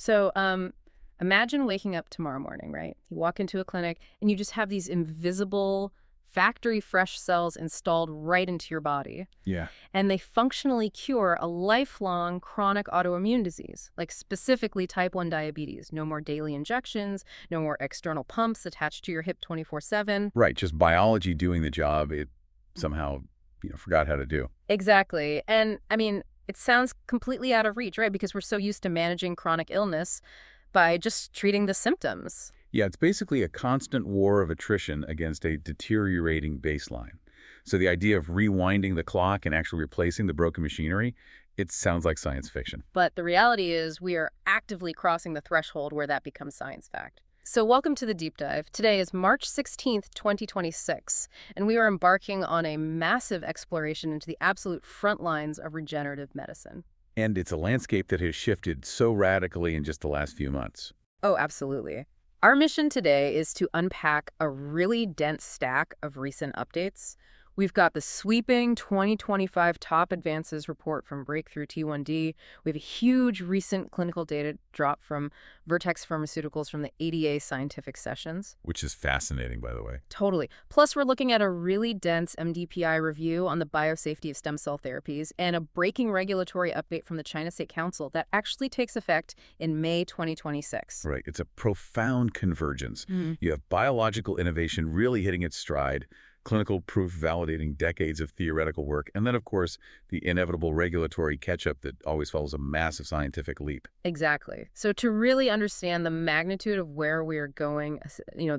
So imagine waking up tomorrow morning, right? You walk into a clinic and you just have these invisible factory fresh cells installed right into your body. Yeah. And they functionally cure a lifelong chronic autoimmune disease, like specifically type 1 diabetes. No more daily injections, no more external pumps attached to your hip 24/7. Right, just biology doing the job it somehow, forgot how to do. Exactly. And I mean, it sounds completely out of reach, right? Because we're so used to managing chronic illness by just treating the symptoms. Yeah, it's basically a constant war of attrition against a deteriorating baseline. So the idea of rewinding the clock and actually replacing the broken machinery, it sounds like science fiction. But the reality is we are actively crossing the threshold where that becomes science fact. So welcome to the Deep Dive. Today is March 16th, 2026, and we are embarking on a massive exploration into the absolute front lines of regenerative medicine. And it's a landscape that has shifted so radically in just the last few months. Oh, absolutely. Our mission today is to unpack a really dense stack of recent updates. We've got the sweeping 2025 top advances report from Breakthrough T1D. We have a huge recent clinical data drop from Vertex Pharmaceuticals from the ADA scientific sessions. Which is fascinating, by the way. Totally. Plus, we're looking at a really dense MDPI review on the biosafety of stem cell therapies and a breaking regulatory update from the China State Council that actually takes effect in May 2026. Right. It's a profound convergence. You have biological innovation really hitting its stride, clinical proof validating decades of theoretical work, and then, of course, the inevitable regulatory catch-up that always follows a massive scientific leap. Exactly. So to really understand the magnitude of where we are going,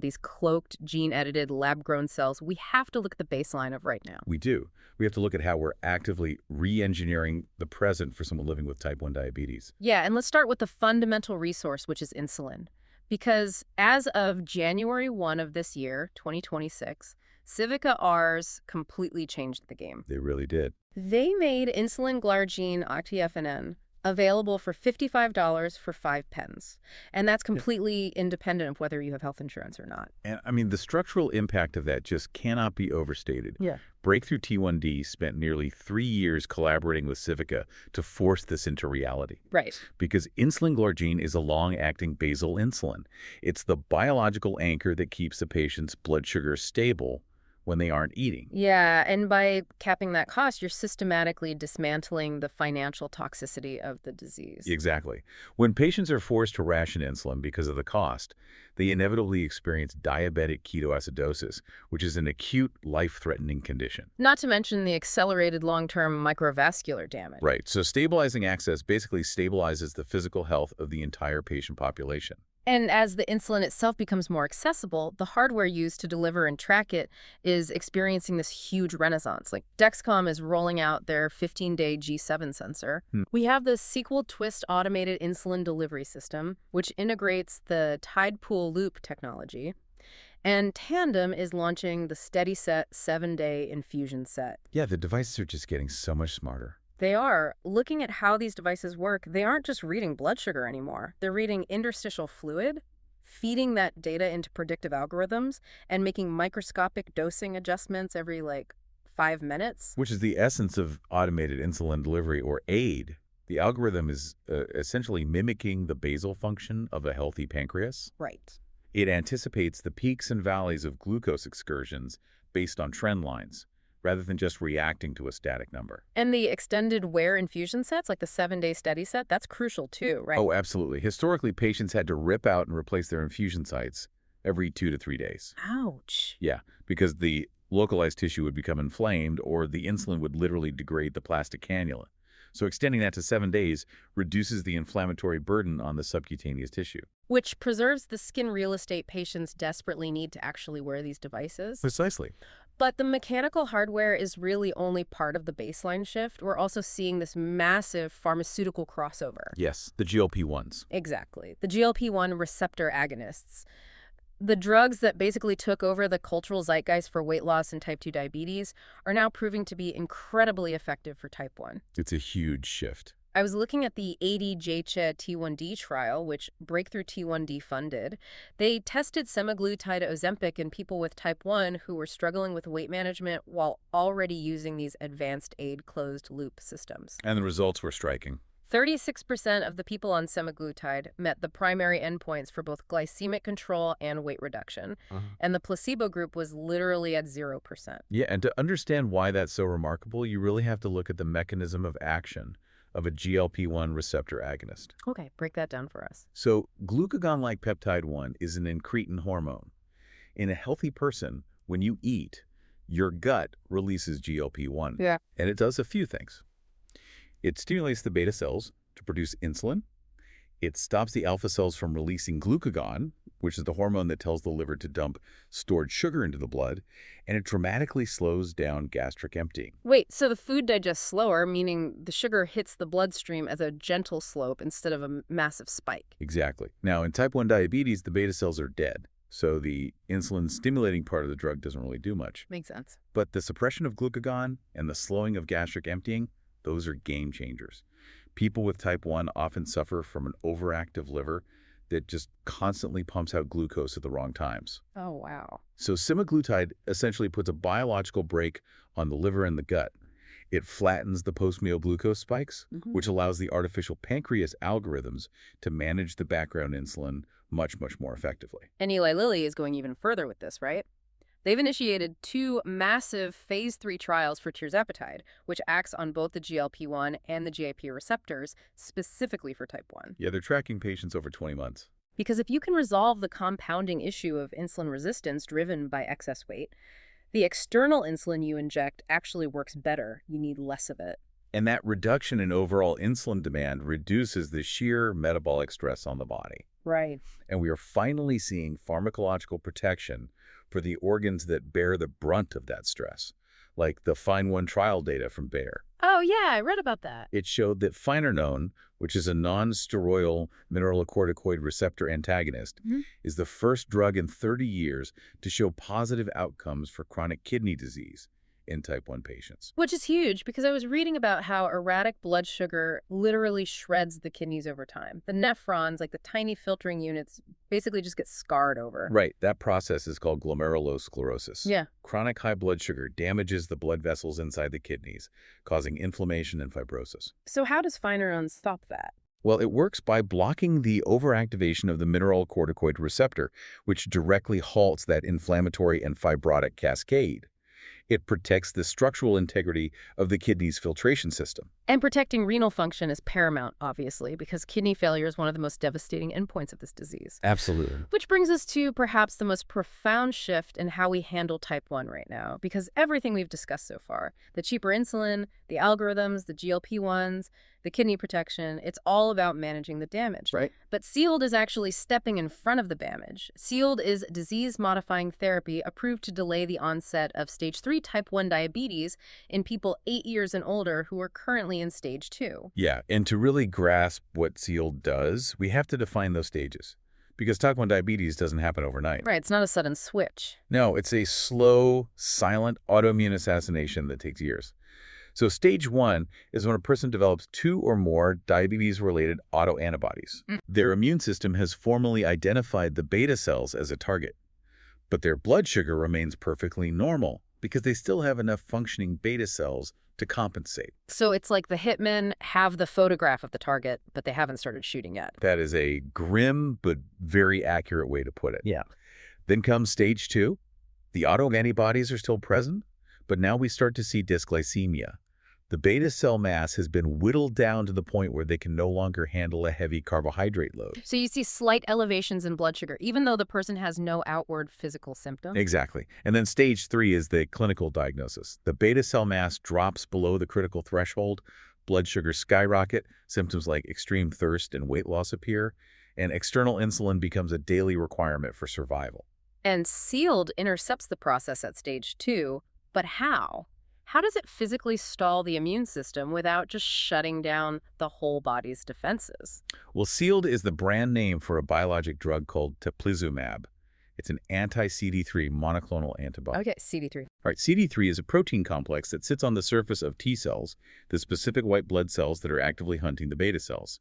these cloaked, gene-edited, lab-grown cells, we have to look at the baseline of right now. We do. We have to look at how we're actively re-engineering the present for someone living with type 1 diabetes. Yeah, and let's start with the fundamental resource, which is insulin. Because as of January 1 of this year, 2026, Civica R's completely changed the game. They really did. They made insulin glargine oxyFNN available for $55 for 5 pens. And that's completely independent of whether you have health insurance or not. And I mean, the structural impact of that just cannot be overstated. Yeah. Breakthrough T1D spent nearly 3 years collaborating with Civica to force this into reality. Right. Because insulin glargine is a long-acting basal insulin. It's the biological anchor that keeps the patient's blood sugar stable when they aren't eating. Yeah, and by capping that cost, you're systematically dismantling the financial toxicity of the disease. Exactly. When patients are forced to ration insulin because of the cost, they inevitably experience diabetic ketoacidosis, which is an acute, life-threatening condition. Not to mention the accelerated long-term microvascular damage. Right. So stabilizing access basically stabilizes the physical health of the entire patient population. And as the insulin itself becomes more accessible, the hardware used to deliver and track it is experiencing this huge renaissance. Like Dexcom is rolling out their 15-day G7 sensor. We have the Sequel Twist automated insulin delivery system, which integrates the Tidepool Loop technology. And Tandem is launching the SteadySet 7-day infusion set. Yeah, the devices are just getting so much smarter. They are. Looking at how these devices work, they aren't just reading blood sugar anymore. They're reading interstitial fluid, feeding that data into predictive algorithms, and making microscopic dosing adjustments every, 5 minutes. Which is the essence of automated insulin delivery, or AID. The algorithm is essentially mimicking the basal function of a healthy pancreas. Right. It anticipates the peaks and valleys of glucose excursions based on trend lines, rather than just reacting to a static number. And the extended wear infusion sets, like the 7-day steady set, that's crucial too, right? Oh, absolutely. Historically, patients had to rip out and replace their infusion sites every 2 to 3 days. Ouch. Yeah, because the localized tissue would become inflamed or the insulin would literally degrade the plastic cannula. So extending that to 7 days reduces the inflammatory burden on the subcutaneous tissue. Which preserves the skin real estate patients desperately need to actually wear these devices. Precisely. But the mechanical hardware is really only part of the baseline shift. We're also seeing this massive pharmaceutical crossover. Yes, the GLP-1s. Exactly. The GLP-1 receptor agonists. The drugs that basically took over the cultural zeitgeist for weight loss and type 2 diabetes are now proving to be incredibly effective for type 1. It's a huge shift. I was looking at the AD-JCHA T1D trial, which Breakthrough T1D funded. They tested semaglutide Ozempic in people with type 1 who were struggling with weight management while already using these advanced AID closed-loop systems. And the results were striking. 36% of the people on semaglutide met the primary endpoints for both glycemic control and weight reduction, and the placebo group was literally at 0%. Yeah, and to understand why that's so remarkable, you really have to look at the mechanism of action of a GLP-1 receptor agonist. Okay, break that down for us. So glucagon-like peptide 1 is an incretin hormone. In a healthy person, when you eat, your gut releases GLP-1. Yeah. And it does a few things. It stimulates the beta cells to produce insulin. It stops the alpha cells from releasing glucagon, which is the hormone that tells the liver to dump stored sugar into the blood, and it dramatically slows down gastric emptying. Wait, so the food digests slower, meaning the sugar hits the bloodstream as a gentle slope instead of a massive spike. Exactly. Now, in type 1 diabetes, the beta cells are dead, so the insulin-stimulating part of the drug doesn't really do much. Makes sense. But the suppression of glucagon and the slowing of gastric emptying, those are game changers. People with type 1 often suffer from an overactive liver that just constantly pumps out glucose at the wrong times. Oh, wow. So semaglutide essentially puts a biological brake on the liver and the gut. It flattens the post-meal glucose spikes, which allows the artificial pancreas algorithms to manage the background insulin much, much more effectively. And Eli Lilly is going even further with this, right? They've initiated 2 massive phase 3 trials for tirzepatide, which acts on both the GLP-1 and the GIP receptors, specifically for type 1. Yeah, they're tracking patients over 20 months. Because if you can resolve the compounding issue of insulin resistance driven by excess weight, the external insulin you inject actually works better. You need less of it. And that reduction in overall insulin demand reduces the sheer metabolic stress on the body. Right. And we are finally seeing pharmacological protection for the organs that bear the brunt of that stress, like the FINE-1 trial data from Bayer. Oh, yeah, I read about that. It showed that finerenone, which is a non-steroidal mineralocorticoid receptor antagonist, is the first drug in 30 years to show positive outcomes for chronic kidney disease in type 1 patients. Which is huge, because I was reading about how erratic blood sugar literally shreds the kidneys over time. The nephrons, like the tiny filtering units, basically just get scarred over. Right. That process is called glomerulosclerosis. Yeah. Chronic high blood sugar damages the blood vessels inside the kidneys, causing inflammation and fibrosis. So how does finerenone stop that? Well, it works by blocking the overactivation of the mineralocorticoid receptor, which directly halts that inflammatory and fibrotic cascade. It protects the structural integrity of the kidney's filtration system. And protecting renal function is paramount, obviously, because kidney failure is one of the most devastating endpoints of this disease. Absolutely. Which brings us to perhaps the most profound shift in how we handle type 1 right now, because everything we've discussed so far, the cheaper insulin, the algorithms, the GLP-1s, the kidney protection, it's all about managing the damage. Right. But Tzield is actually stepping in front of the damage. Tzield is disease-modifying therapy approved to delay the onset of stage 3 type 1 diabetes in people 8 years and older who are currently in stage 2. Yeah, and to really grasp what Tzield does, we have to define those stages, because type 1 diabetes doesn't happen overnight. Right, it's not a sudden switch. No, it's a slow, silent autoimmune assassination that takes years. So stage 1 is when a person develops 2 or more diabetes-related autoantibodies. Their immune system has formally identified the beta cells as a target, but their blood sugar remains perfectly normal because they still have enough functioning beta cells to compensate. So it's like the hitmen have the photograph of the target, but they haven't started shooting yet. That is a grim but very accurate way to put it. Yeah. Then comes stage 2. The autoantibodies are still present, but now we start to see dysglycemia. The beta cell mass has been whittled down to the point where they can no longer handle a heavy carbohydrate load. So you see slight elevations in blood sugar, even though the person has no outward physical symptoms? Exactly. And then stage 3 is the clinical diagnosis. The beta cell mass drops below the critical threshold, blood sugar skyrocket, symptoms like extreme thirst and weight loss appear, and external insulin becomes a daily requirement for survival. And Tzield intercepts the process at stage 2, but how? How does it physically stall the immune system without just shutting down the whole body's defenses? Well, Tzield is the brand name for a biologic drug called teplizumab. It's an anti-CD3 monoclonal antibody. Okay, CD3. All right, CD3 is a protein complex that sits on the surface of T cells, the specific white blood cells that are actively hunting the beta cells.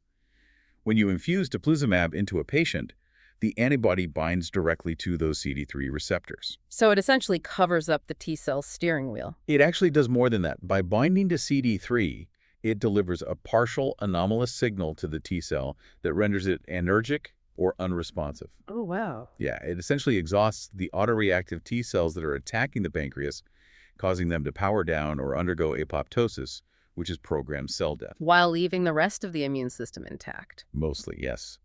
When you infuse teplizumab into a patient, the antibody binds directly to those CD3 receptors. So it essentially covers up the T cell steering wheel. It actually does more than that. By binding to CD3, It delivers a partial anomalous signal to the T cell that renders it anergic or unresponsive. Oh, wow. Yeah, it essentially exhausts the autoreactive T cells that are attacking the pancreas, causing them to power down or undergo apoptosis, which is programmed cell death. While leaving the rest of the immune system intact. Mostly, yes.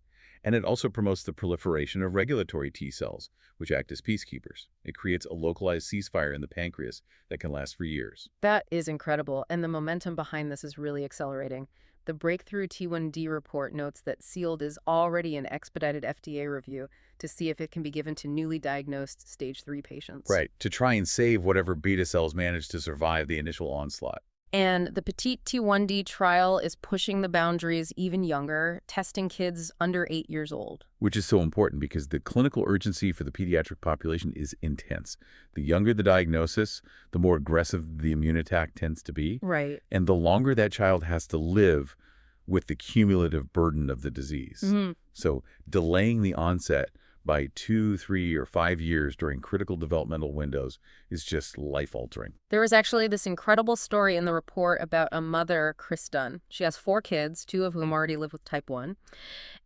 And it also promotes the proliferation of regulatory T cells, which act as peacekeepers. It creates a localized ceasefire in the pancreas that can last for years. That is incredible, and the momentum behind this is really accelerating. The breakthrough T1D report notes that Tzield is already in expedited FDA review to see if it can be given to newly diagnosed stage 3 patients. Right, to try and save whatever beta cells manage to survive the initial onslaught. And the petite T1D trial is pushing the boundaries even younger, testing kids under 8 years old. Which is so important because the clinical urgency for the pediatric population is intense. The younger the diagnosis, the more aggressive the immune attack tends to be. Right. And the longer that child has to live with the cumulative burden of the disease. So delaying the onset by 2, 3, or 5 years during critical developmental windows is just life-altering. There was actually this incredible story in the report about a mother, Chris Dunn. She has 4 kids, 2 of whom already live with type 1.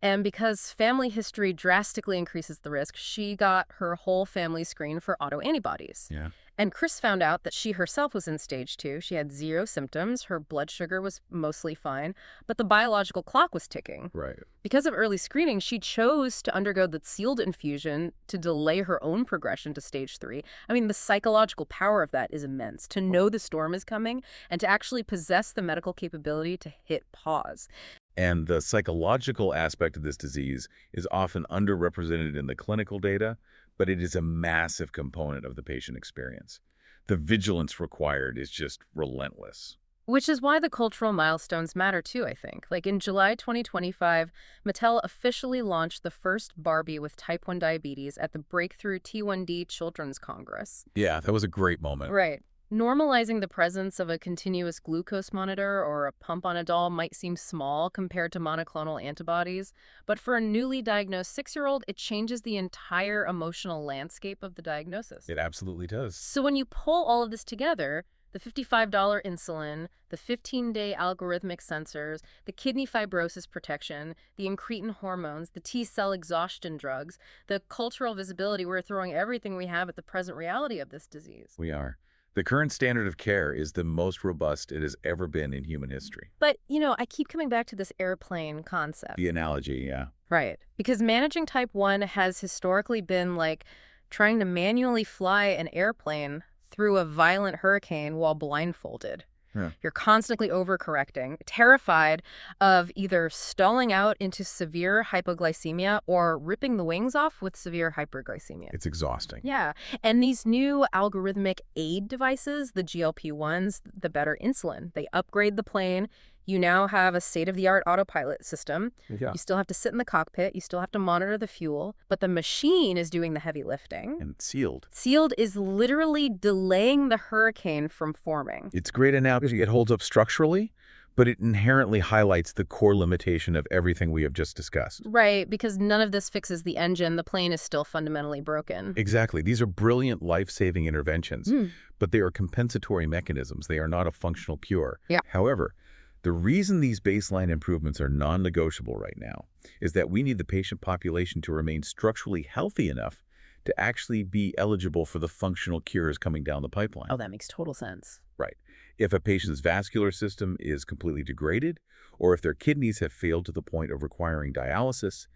And because family history drastically increases the risk, she got her whole family screened for autoantibodies. Yeah. And Chris found out that she herself was in stage 2. She had 0 symptoms. Her blood sugar was mostly fine, but the biological clock was ticking. Right. Because of early screening, she chose to undergo the Tzield infusion to delay her own progression to stage 3. I mean, the psychological power of that is immense. To know the storm is coming and to actually possess the medical capability to hit pause. And the psychological aspect of this disease is often underrepresented in the clinical data, but it is a massive component of the patient experience. The vigilance required is just relentless. Which is why the cultural milestones matter too, I think. Like in July 2025, Mattel officially launched the first Barbie with type 1 diabetes at the Breakthrough T1D Children's Congress. Yeah, that was a great moment. Right. Normalizing the presence of a continuous glucose monitor or a pump on a doll might seem small compared to monoclonal antibodies, but for a newly diagnosed 6-year-old, it changes the entire emotional landscape of the diagnosis. It absolutely does. So when you pull all of this together, the $55 insulin, the 15-day algorithmic sensors, the kidney fibrosis protection, the incretin hormones, the T-cell exhaustion drugs, the cultural visibility, we're throwing everything we have at the present reality of this disease. We are. The current standard of care is the most robust it has ever been in human history. But, I keep coming back to this airplane concept. The analogy, yeah. Right. Because managing type 1 has historically been like trying to manually fly an airplane through a violent hurricane while blindfolded. Yeah. You're constantly overcorrecting, terrified of either stalling out into severe hypoglycemia or ripping the wings off with severe hyperglycemia. It's exhausting. Yeah. And these new algorithmic aid devices, the GLP-1s, the better insulin, they upgrade the plane. You now have a state-of-the-art autopilot system. Yeah. You still have to sit in the cockpit. You still have to monitor the fuel. But the machine is doing the heavy lifting. And Tzield. Tzield is literally delaying the hurricane from forming. It's great analogy. It holds up structurally, but it inherently highlights the core limitation of everything we have just discussed. Right, because none of this fixes the engine. The plane is still fundamentally broken. Exactly. These are brilliant life-saving interventions, but they are compensatory mechanisms. They are not a functional cure. Yeah. However, the reason these baseline improvements are non-negotiable right now is that we need the patient population to remain structurally healthy enough to actually be eligible for the functional cures coming down the pipeline. Oh, that makes total sense. Right. If a patient's vascular system is completely degraded, or if their kidneys have failed to the point of requiring dialysis,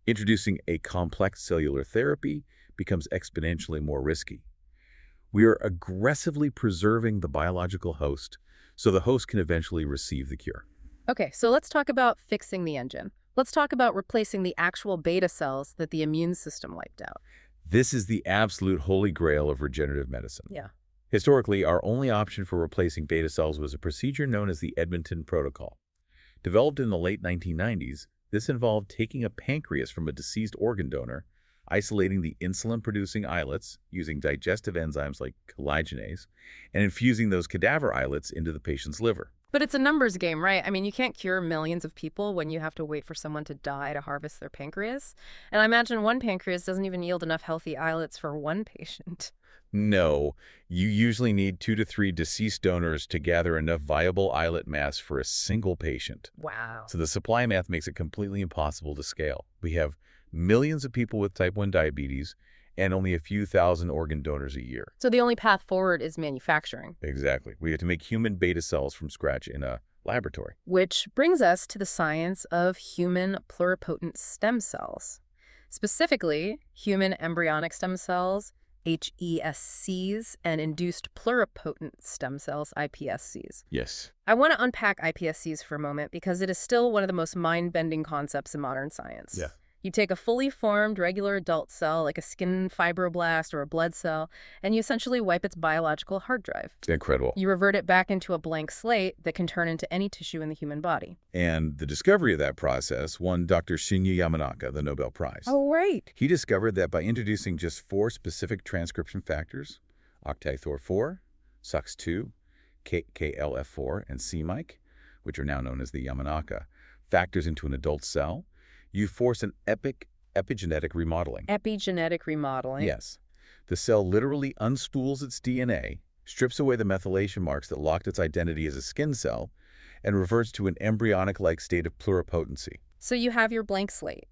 introducing a complex cellular therapy becomes exponentially more risky. We are aggressively preserving the biological host so the host can eventually receive the cure. Okay, so let's talk about fixing the engine. Let's talk about replacing the actual beta cells that the immune system wiped out. This is the absolute holy grail of regenerative medicine. Yeah. Historically, our only option for replacing beta cells was a procedure known as the Edmonton Protocol. Developed in the late 1990s, this involved taking a pancreas from a deceased organ donor, isolating the insulin-producing islets using digestive enzymes like collagenase, and infusing those cadaver islets into the patient's liver. But it's a numbers game, right? I mean, you can't cure millions of people when you have to wait for someone to die to harvest their pancreas. And I imagine one pancreas doesn't even yield enough healthy islets for one patient. No, you usually need 2 to 3 deceased donors to gather enough viable islet mass for a single patient. Wow. So the supply math makes it completely impossible to scale. We have millions of people with type 1 diabetes and only a few thousand organ donors a year. So the only path forward is manufacturing. Exactly. We have to make human beta cells from scratch in a laboratory. Which brings us to the science of human pluripotent stem cells. Specifically, human embryonic stem cells, HESCs, and induced pluripotent stem cells, iPSCs. Yes. I want to unpack iPSCs for a moment because it is still one of the most mind-bending concepts in modern science. Yeah. You take a fully formed regular adult cell, like a skin fibroblast or a blood cell, and you essentially wipe its biological hard drive. It's incredible. You revert it back into a blank slate that can turn into any tissue in the human body. And the discovery of that process won Dr. Shinya Yamanaka the Nobel Prize. Oh, right. He discovered that by introducing just 4 specific transcription factors, octithor4, SOX2, KLF4, and c-MYC, which are now known as the Yamanaka factors into an adult cell, you force an epigenetic remodeling. Epigenetic remodeling? Yes. The cell literally unspools its DNA, strips away the methylation marks that locked its identity as a skin cell, and reverts to an embryonic-like state of pluripotency. So you have your blank slate,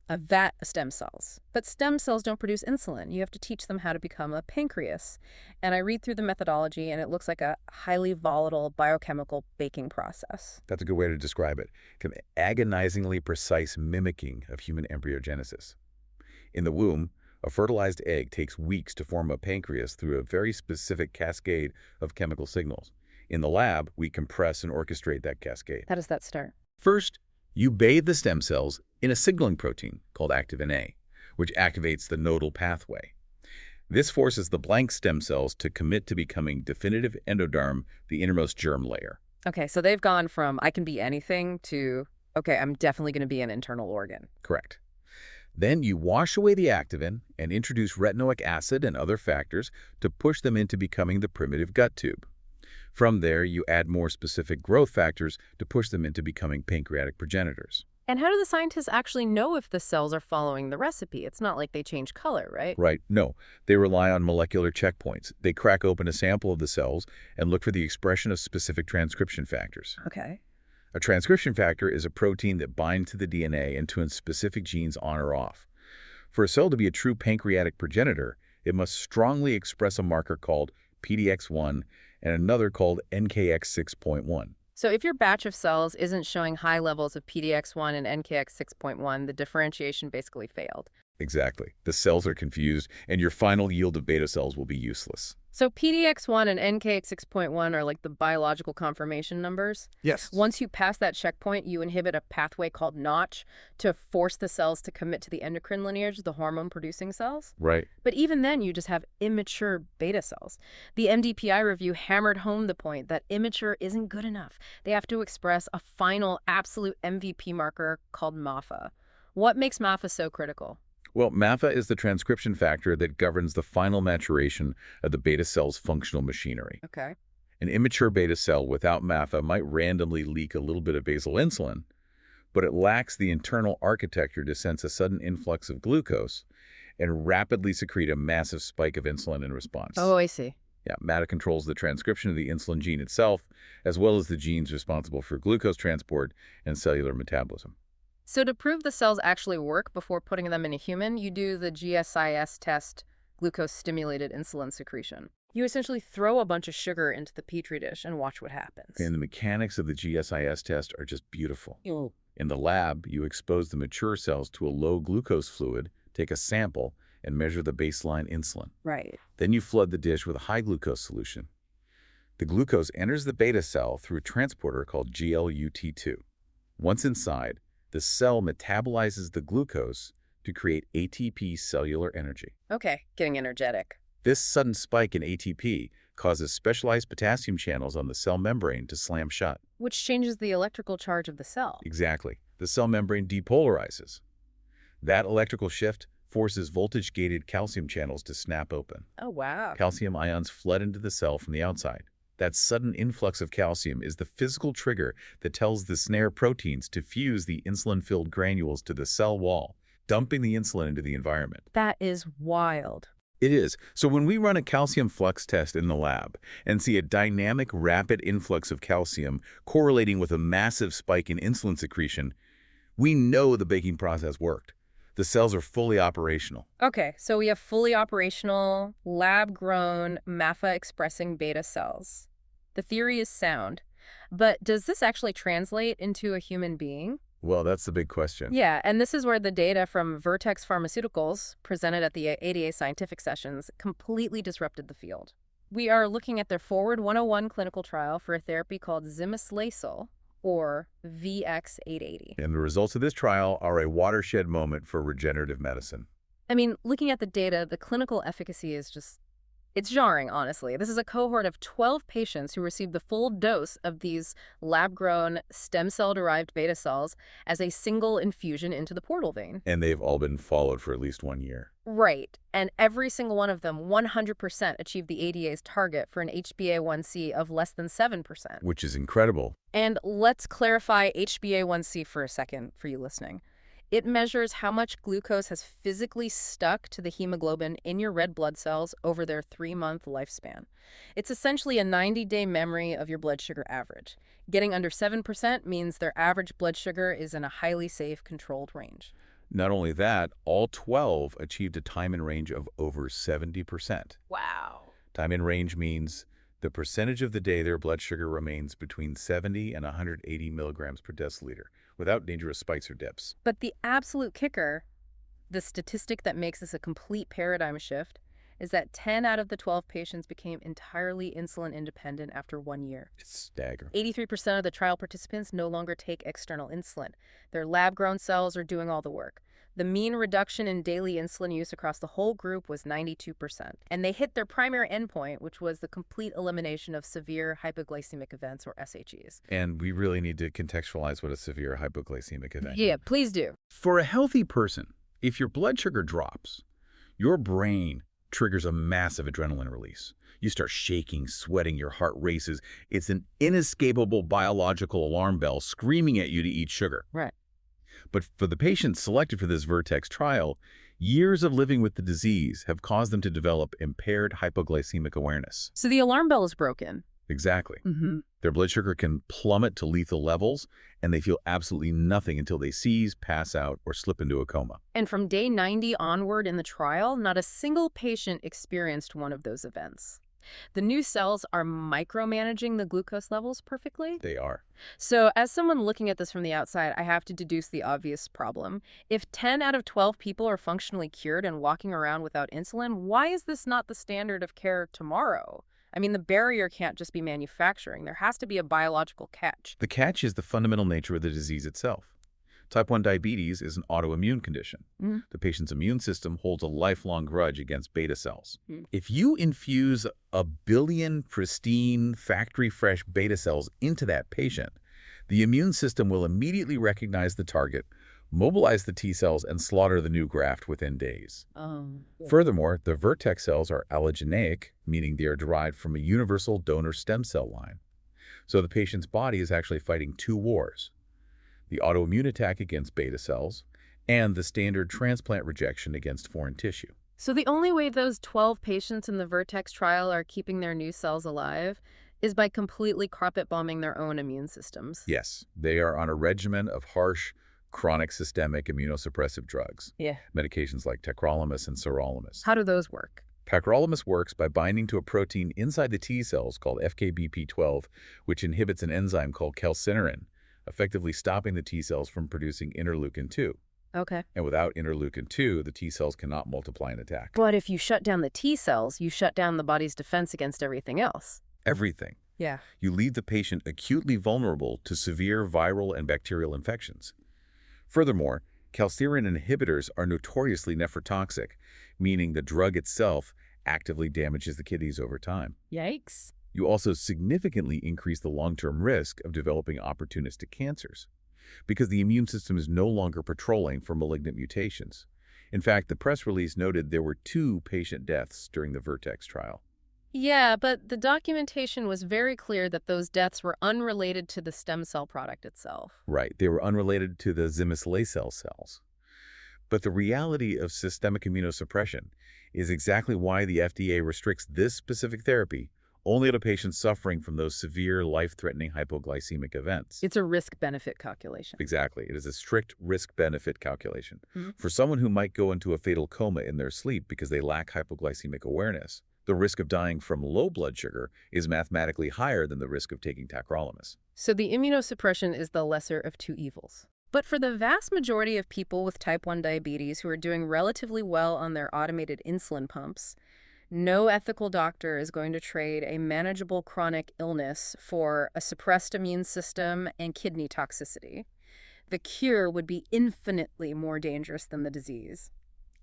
a vat of stem cells. But stem cells don't produce insulin. You have to teach them how to become a pancreas. And I read through the methodology, and it looks like a highly volatile biochemical baking process. That's a good way to describe it. Kind of agonizingly precise mimicking of human embryogenesis. In the womb, a fertilized egg takes weeks to form a pancreas through a very specific cascade of chemical signals. In the lab, we compress and orchestrate that cascade. How does that start? First, you bathe the stem cells in a signaling protein called activin A, which activates the nodal pathway. This forces the blank stem cells to commit to becoming definitive endoderm, the innermost germ layer. Okay, so they've gone from I can be anything to, okay, I'm definitely going to be an internal organ. Correct. Then you wash away the activin and introduce retinoic acid and other factors to push them into becoming the primitive gut tube. From there, you add more specific growth factors to push them into becoming pancreatic progenitors. And how do the scientists actually know if the cells are following the recipe? It's not like they change color, right? Right. No. They rely on molecular checkpoints. They crack open a sample of the cells and look for the expression of specific transcription factors. Okay. A transcription factor is a protein that binds to the DNA and turns specific genes on or off. For a cell to be a true pancreatic progenitor, it must strongly express a marker called PDX1 and another called NKX6.1. So if your batch of cells isn't showing high levels of PDX1 and NKX6.1, the differentiation basically failed. Exactly. The cells are confused, and your final yield of beta cells will be useless. So PDX1 and NKX6.1 are like the biological confirmation numbers? Yes. Once you pass that checkpoint, you inhibit a pathway called Notch to force the cells to commit to the endocrine lineage, the hormone-producing cells. Right. But even then, you just have immature beta cells. The MDPI review hammered home the point that immature isn't good enough. They have to express a final absolute MVP marker called MAFA. What makes MAFA so critical? Well, MAFA is the transcription factor that governs the final maturation of the beta cell's functional machinery. Okay. An immature beta cell without MAFA might randomly leak a little bit of basal insulin, but it lacks the internal architecture to sense a sudden influx of glucose and rapidly secrete a massive spike of insulin in response. Oh, I see. Yeah, MATA controls the transcription of the insulin gene itself, as well as the genes responsible for glucose transport and cellular metabolism. So to prove the cells actually work before putting them in a human, you do the GSIS test, glucose-stimulated insulin secretion. You essentially throw a bunch of sugar into the petri dish and watch what happens. And the mechanics of the GSIS test are just beautiful. Oh. In the lab, you expose the mature cells to a low glucose fluid, take a sample, and measure the baseline insulin. Right. Then you flood the dish with a high glucose solution. The glucose enters the beta cell through a transporter called GLUT2. Once inside, the cell metabolizes the glucose to create ATP cellular energy. Okay, getting energetic. This sudden spike in ATP causes specialized potassium channels on the cell membrane to slam shut. Which changes the electrical charge of the cell. Exactly. The cell membrane depolarizes. That electrical shift forces voltage-gated calcium channels to snap open. Oh, wow. Calcium ions flood into the cell from the outside. That sudden influx of calcium is the physical trigger that tells the snare proteins to fuse the insulin-filled granules to the cell wall, dumping the insulin into the environment. That is wild. It is. So when we run a calcium flux test in the lab and see a dynamic, rapid influx of calcium correlating with a massive spike in insulin secretion, we know the baking process worked. The cells are fully operational. Okay, so we have fully operational, lab-grown, MAFA-expressing beta cells. The theory is sound. But does this actually translate into a human being? Well, that's the big question. Yeah, and this is where the data from Vertex Pharmaceuticals, presented at the ADA Scientific Sessions, completely disrupted the field. We are looking at their Forward 101 clinical trial for a therapy called zimislecel, or VX-880. And the results of this trial are a watershed moment for regenerative medicine. I mean, looking at the data, the clinical efficacy is it's jarring, honestly. This is a cohort of 12 patients who received the full dose of these lab-grown stem cell-derived beta cells as a single infusion into the portal vein. And they've all been followed for at least 1 year. Right. And every single one of them 100% achieved the ADA's target for an HbA1c of less than 7%. Which is incredible. And let's clarify HbA1c for a second for you listening. It measures how much glucose has physically stuck to the hemoglobin in your red blood cells over their 3-month lifespan. It's essentially a 90-day memory of your blood sugar average. Getting under 7% means their average blood sugar is in a highly safe, controlled range. Not only that, all 12 achieved a time in range of over 70%. Wow. Time in range means the percentage of the day their blood sugar remains between 70 and 180 milligrams per deciliter, without dangerous spikes or dips. But the absolute kicker, the statistic that makes this a complete paradigm shift, is that 10 out of the 12 patients became entirely insulin independent after 1 year. It's staggering. 83% of the trial participants no longer take external insulin. Their lab-grown cells are doing all the work. The mean reduction in daily insulin use across the whole group was 92%. And they hit their primary endpoint, which was the complete elimination of severe hypoglycemic events, or SHEs. And we really need to contextualize what a severe hypoglycemic event is. Yeah, please do. For a healthy person, if your blood sugar drops, your brain triggers a massive adrenaline release. You start shaking, sweating, your heart races. It's an inescapable biological alarm bell screaming at you to eat sugar. Right. But for the patients selected for this Vertex trial, years of living with the disease have caused them to develop impaired hypoglycemic awareness. So the alarm bell is broken. Exactly. Mm-hmm. Their blood sugar can plummet to lethal levels, and they feel absolutely nothing until they seize, pass out, or slip into a coma. And from day 90 onward in the trial, not a single patient experienced one of those events. The new cells are micromanaging the glucose levels perfectly. They are. So as someone looking at this from the outside, I have to deduce the obvious problem. If 10 out of 12 people are functionally cured and walking around without insulin, why is this not the standard of care tomorrow? I mean, the barrier can't just be manufacturing. There has to be a biological catch. The catch is the fundamental nature of the disease itself. Type 1 diabetes is an autoimmune condition. The patient's immune system holds a lifelong grudge against beta cells. If you infuse 1 billion pristine, factory-fresh beta cells into that patient, the immune system will immediately recognize the target, mobilize the T cells, and slaughter the new graft within days. Furthermore, the Vertex cells are allogeneic, meaning they are derived from a universal donor stem cell line. So the patient's body is actually fighting 2 wars: the autoimmune attack against beta cells, and the standard transplant rejection against foreign tissue. So the only way those 12 patients in the Vertex trial are keeping their new cells alive is by completely carpet bombing their own immune systems. Yes, they are on a regimen of harsh, chronic systemic immunosuppressive drugs. Medications like tacrolimus and sirolimus. How do those work? Tacrolimus works by binding to a protein inside the T cells called FKBP12, which inhibits an enzyme called calcineurin, effectively stopping the T cells from producing interleukin-2. Okay. And without interleukin-2, the T cells cannot multiply and attack. But if you shut down the T cells, you shut down the body's defense against everything else. Everything. Yeah. You leave the patient acutely vulnerable to severe viral and bacterial infections. Furthermore, calcineurin inhibitors are notoriously nephrotoxic, meaning the drug itself actively damages the kidneys over time. Yikes. You also significantly increase the long-term risk of developing opportunistic cancers, because the immune system is no longer patrolling for malignant mutations. In fact, the press release noted there were 2 patient deaths during the Vertex trial. Yeah, but the documentation was very clear that those deaths were unrelated to the stem cell product itself. Right, they were unrelated to the zimislecel cells. But the reality of systemic immunosuppression is exactly why the FDA restricts this specific therapy only to patients suffering from those severe life-threatening hypoglycemic events. It's a risk-benefit calculation. Exactly. It is a strict risk-benefit calculation. Hmm. For someone who might go into a fatal coma in their sleep because they lack hypoglycemic awareness, the risk of dying from low blood sugar is mathematically higher than the risk of taking tacrolimus. So the immunosuppression is the lesser of two evils. But for the vast majority of people with type 1 diabetes who are doing relatively well on their automated insulin pumps, no ethical doctor is going to trade a manageable chronic illness for a suppressed immune system and kidney toxicity. The cure would be infinitely more dangerous than the disease.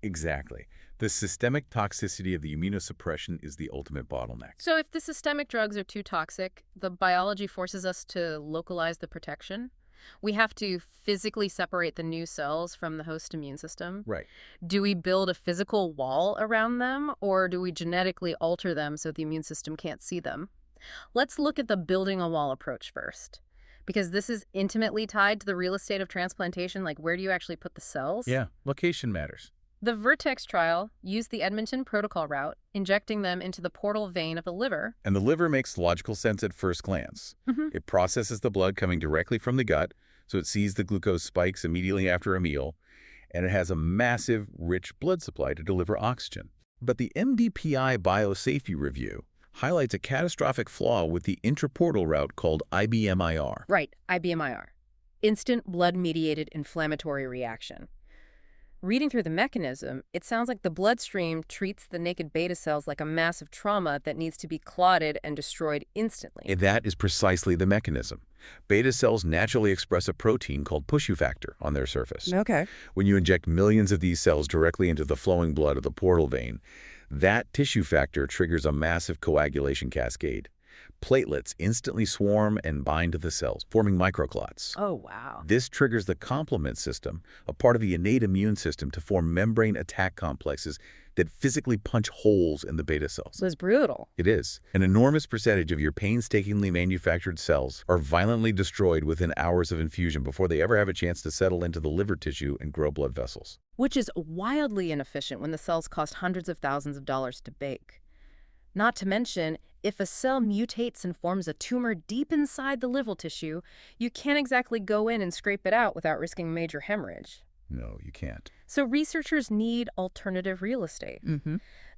Exactly. The systemic toxicity of the immunosuppression is the ultimate bottleneck. So if the systemic drugs are too toxic, the biology forces us to localize the protection. We have to physically separate the new cells from the host immune system. Right. Do we build a physical wall around them, or do we genetically alter them so the immune system can't see them? Let's look at the building a wall approach first, because this is intimately tied to the real estate of transplantation, like where do you actually put the cells? Yeah, location matters. The Vertex trial used the Edmonton protocol route, injecting them into the portal vein of the liver. And the liver makes logical sense at first glance. It processes the blood coming directly from the gut, so it sees the glucose spikes immediately after a meal, and it has a massive, rich blood supply to deliver oxygen. But the MDPI biosafety review highlights a catastrophic flaw with the intraportal route called IBMIR. Right, IBMIR. Instant blood-mediated inflammatory reaction. Reading through the mechanism, it sounds like the bloodstream treats the naked beta cells like a massive trauma that needs to be clotted and destroyed instantly. And that is precisely the mechanism. Beta cells naturally express a protein called push factor on their surface. Okay. When you inject millions of these cells directly into the flowing blood of the portal vein, that tissue factor triggers a massive coagulation cascade. Platelets instantly swarm and bind to the cells, forming microclots. Oh, wow. This triggers the complement system, a part of the innate immune system, to form membrane attack complexes that physically punch holes in the beta cells. It was brutal. It is. An enormous percentage of your painstakingly manufactured cells are violently destroyed within hours of infusion before they ever have a chance to settle into the liver tissue and grow blood vessels. Which is wildly inefficient when the cells cost hundreds of thousands of dollars to bake. Not to mention, if a cell mutates and forms a tumor deep inside the liver tissue, you can't exactly go in and scrape it out without risking major hemorrhage. No, you can't. So researchers need alternative real estate.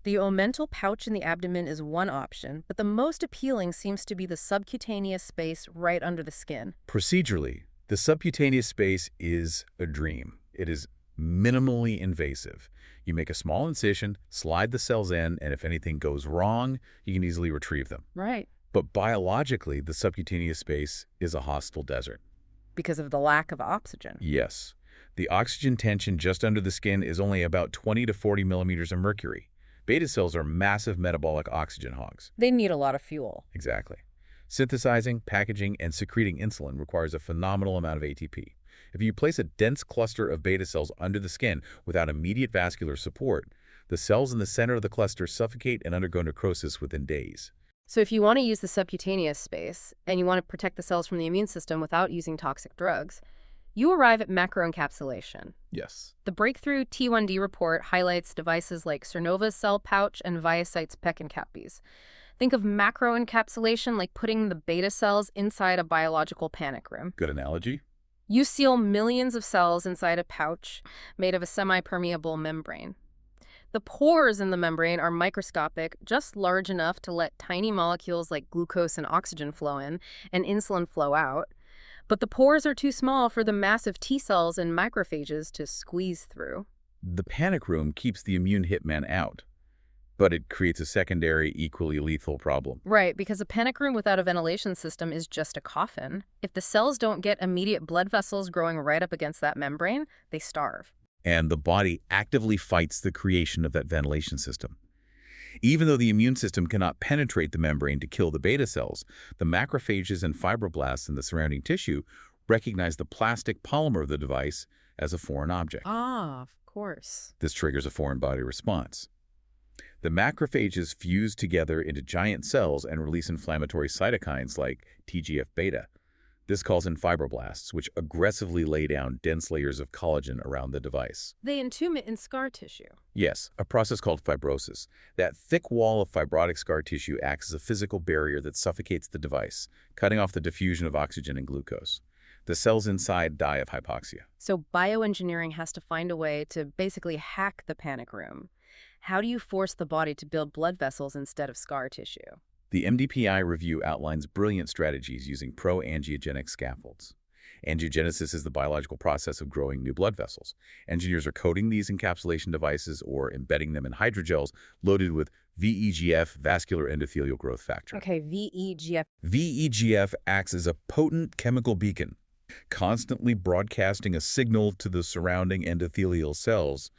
The omental pouch in the abdomen is one option, but the most appealing seems to be the subcutaneous space right under the skin. Procedurally, the subcutaneous space is a dream. It is minimally invasive. You make a small incision, slide the cells in, and if anything goes wrong, you can easily retrieve them. Right. But biologically, the subcutaneous space is a hostile desert. Because of the lack of oxygen. Yes. The oxygen tension just under the skin is only about 20 to 40 millimeters of mercury. Beta cells are massive metabolic oxygen hogs. They need a lot of fuel. Exactly. Synthesizing, packaging, and secreting insulin requires a phenomenal amount of ATP. If you place a dense cluster of beta cells under the skin without immediate vascular support, the cells in the center of the cluster suffocate and undergo necrosis within days. So if you want to use the subcutaneous space, and you want to protect the cells from the immune system without using toxic drugs, you arrive at macroencapsulation. Yes. The breakthrough T1D report highlights devices like Cernova's cell pouch and ViaCyte's PEC encappies. Think of macroencapsulation like putting the beta cells inside a biological panic room. Good analogy. You seal millions of cells inside a pouch made of a semi-permeable membrane. The pores in the membrane are microscopic, just large enough to let tiny molecules like glucose and oxygen flow in and insulin flow out. But the pores are too small for the massive T cells and macrophages to squeeze through. The panic room keeps the immune hitman out, but it creates a secondary, equally lethal problem. Right, because a panic room without a ventilation system is just a coffin. If the cells don't get immediate blood vessels growing right up against that membrane, they starve. And the body actively fights the creation of that ventilation system. Even though the immune system cannot penetrate the membrane to kill the beta cells, the macrophages and fibroblasts in the surrounding tissue recognize the plastic polymer of the device as a foreign object. Ah, of course. This triggers a foreign body response. The macrophages fuse together into giant cells and release inflammatory cytokines like TGF-beta. This calls in fibroblasts, which aggressively lay down dense layers of collagen around the device. They entomb it in scar tissue. Yes, a process called fibrosis. That thick wall of fibrotic scar tissue acts as a physical barrier that suffocates the device, cutting off the diffusion of oxygen and glucose. The cells inside die of hypoxia. So bioengineering has to find a way to basically hack the panic room. How do you force the body to build blood vessels instead of scar tissue? The MDPI review outlines brilliant strategies using pro-angiogenic scaffolds. Angiogenesis is the biological process of growing new blood vessels. Engineers are coating these encapsulation devices or embedding them in hydrogels loaded with VEGF, vascular endothelial growth factor. Okay, VEGF. VEGF acts as a potent chemical beacon, constantly broadcasting a signal to the surrounding endothelial cells,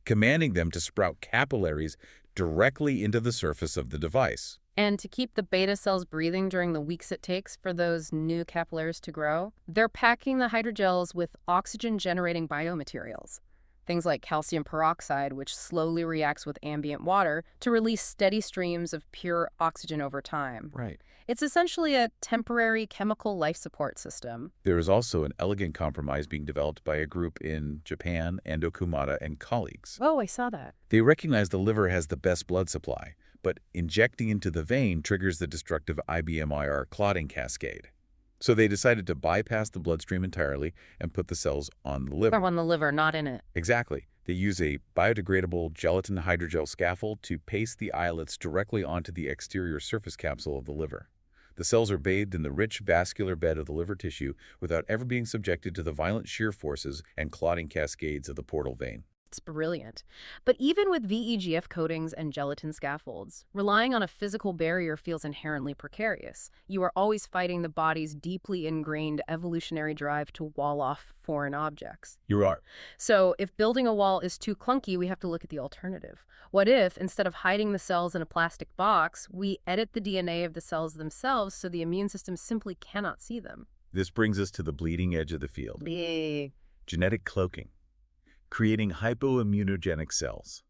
commanding them to sprout capillaries directly into the surface of the device. And to keep the beta cells breathing during the weeks it takes for those new capillaries to grow, they're packing the hydrogels with oxygen-generating biomaterials. Things like calcium peroxide, which slowly reacts with ambient water to release steady streams of pure oxygen over time. Right. It's essentially a temporary chemical life support system. There is also an elegant compromise being developed by a group in Japan, Endo Kumada and colleagues. Oh, I saw that. They recognize the liver has the best blood supply, but injecting into the vein triggers the destructive IBMIR clotting cascade. So they decided to bypass the bloodstream entirely and put the cells on the liver. Or on the liver, not in it. Exactly. They use a biodegradable gelatin hydrogel scaffold to paste the islets directly onto the exterior surface capsule of the liver. The cells are bathed in the rich vascular bed of the liver tissue without ever being subjected to the violent shear forces and clotting cascades of the portal vein. It's brilliant. But even with VEGF coatings and gelatin scaffolds, relying on a physical barrier feels inherently precarious. You are always fighting the body's deeply ingrained evolutionary drive to wall off foreign objects. You are. So if building a wall is too clunky, we have to look at the alternative. What if, instead of hiding the cells in a plastic box, we edit the DNA of the cells themselves so the immune system simply cannot see them? This brings us to the bleeding edge of the field. Big. Genetic cloaking. Creating hypoimmunogenic cells.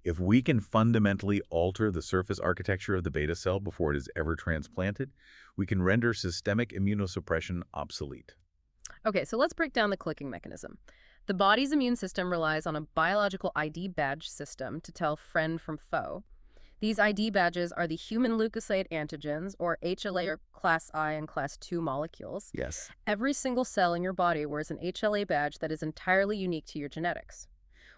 If we can fundamentally alter the surface architecture of the beta cell before it is ever transplanted, we can render systemic immunosuppression obsolete. Okay, so let's break down the clicking mechanism. The body's immune system relies on a biological ID badge system to tell friend from foe. These ID badges are the human leukocyte antigens, or HLA or class I and class II molecules. Yes. Every single cell in your body wears an HLA badge that is entirely unique to your genetics.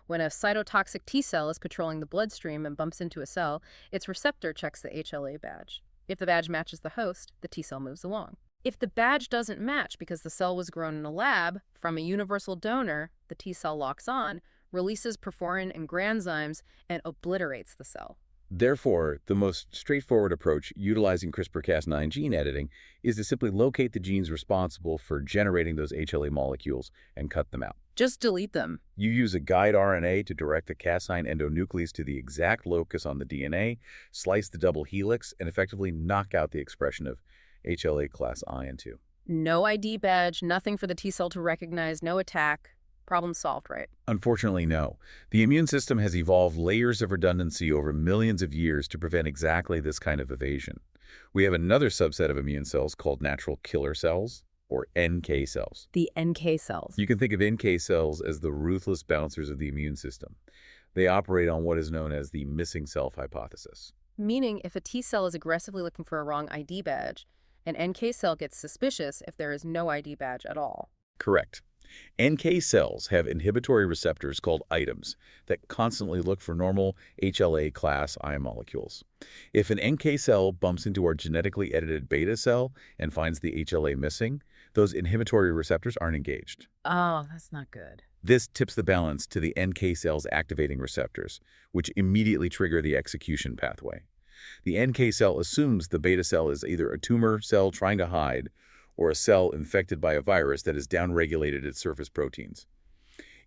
When a cytotoxic T cell is patrolling the bloodstream and bumps into a cell, its receptor checks the HLA badge. If the badge matches the host, the T cell moves along. If the badge doesn't match because the cell was grown in a lab from a universal donor, the T cell locks on, releases perforin and granzymes, and obliterates the cell. Therefore, the most straightforward approach utilizing CRISPR-Cas9 gene editing is to simply locate the genes responsible for generating those HLA molecules and cut them out. Just delete them. You use a guide RNA to direct the Cas9 endonuclease to the exact locus on the DNA, slice the double helix, and effectively knock out the expression of HLA class I and II. No ID badge, nothing for the T cell to recognize, no attack. Problem solved, right? Unfortunately, no. The immune system has evolved layers of redundancy over millions of years to prevent exactly this kind of evasion. We have another subset of immune cells called natural killer cells, or NK cells. The NK cells. You can think of NK cells as the ruthless bouncers of the immune system. They operate on what is known as the missing self hypothesis. Meaning, if a T cell is aggressively looking for a wrong ID badge, an NK cell gets suspicious if there is no ID badge at all. Correct. NK cells have inhibitory receptors called items that constantly look for normal HLA class I molecules. If an NK cell bumps into our genetically edited beta cell and finds the HLA missing, those inhibitory receptors aren't engaged. Oh, that's not good. This tips the balance to the NK cell's activating receptors, which immediately trigger the execution pathway. The NK cell assumes the beta cell is either a tumor cell trying to hide or a cell infected by a virus that has downregulated its surface proteins.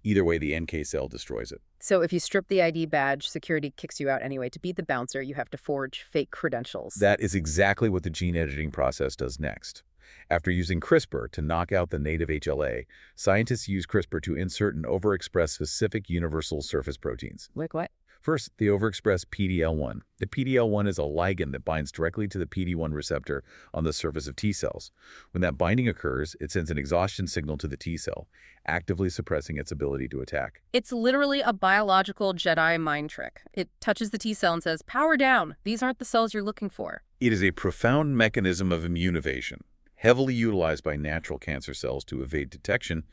Either way, the NK cell destroys it. So if you strip the ID badge, security kicks you out anyway. To beat the bouncer, you have to forge fake credentials. That is exactly what the gene editing process does next. After using CRISPR to knock out the native HLA, scientists use CRISPR to insert and overexpress specific universal surface proteins. Like what? First, they overexpress PD-L1. The PD-L1 is a ligand that binds directly to the PD-1 receptor on the surface of T cells. When that binding occurs, it sends an exhaustion signal to the T cell, actively suppressing its ability to attack. It's literally a biological Jedi mind trick. It touches the T cell and says, power down. These aren't the cells you're looking for. It is a profound mechanism of immune evasion, heavily utilized by natural cancer cells to evade detection,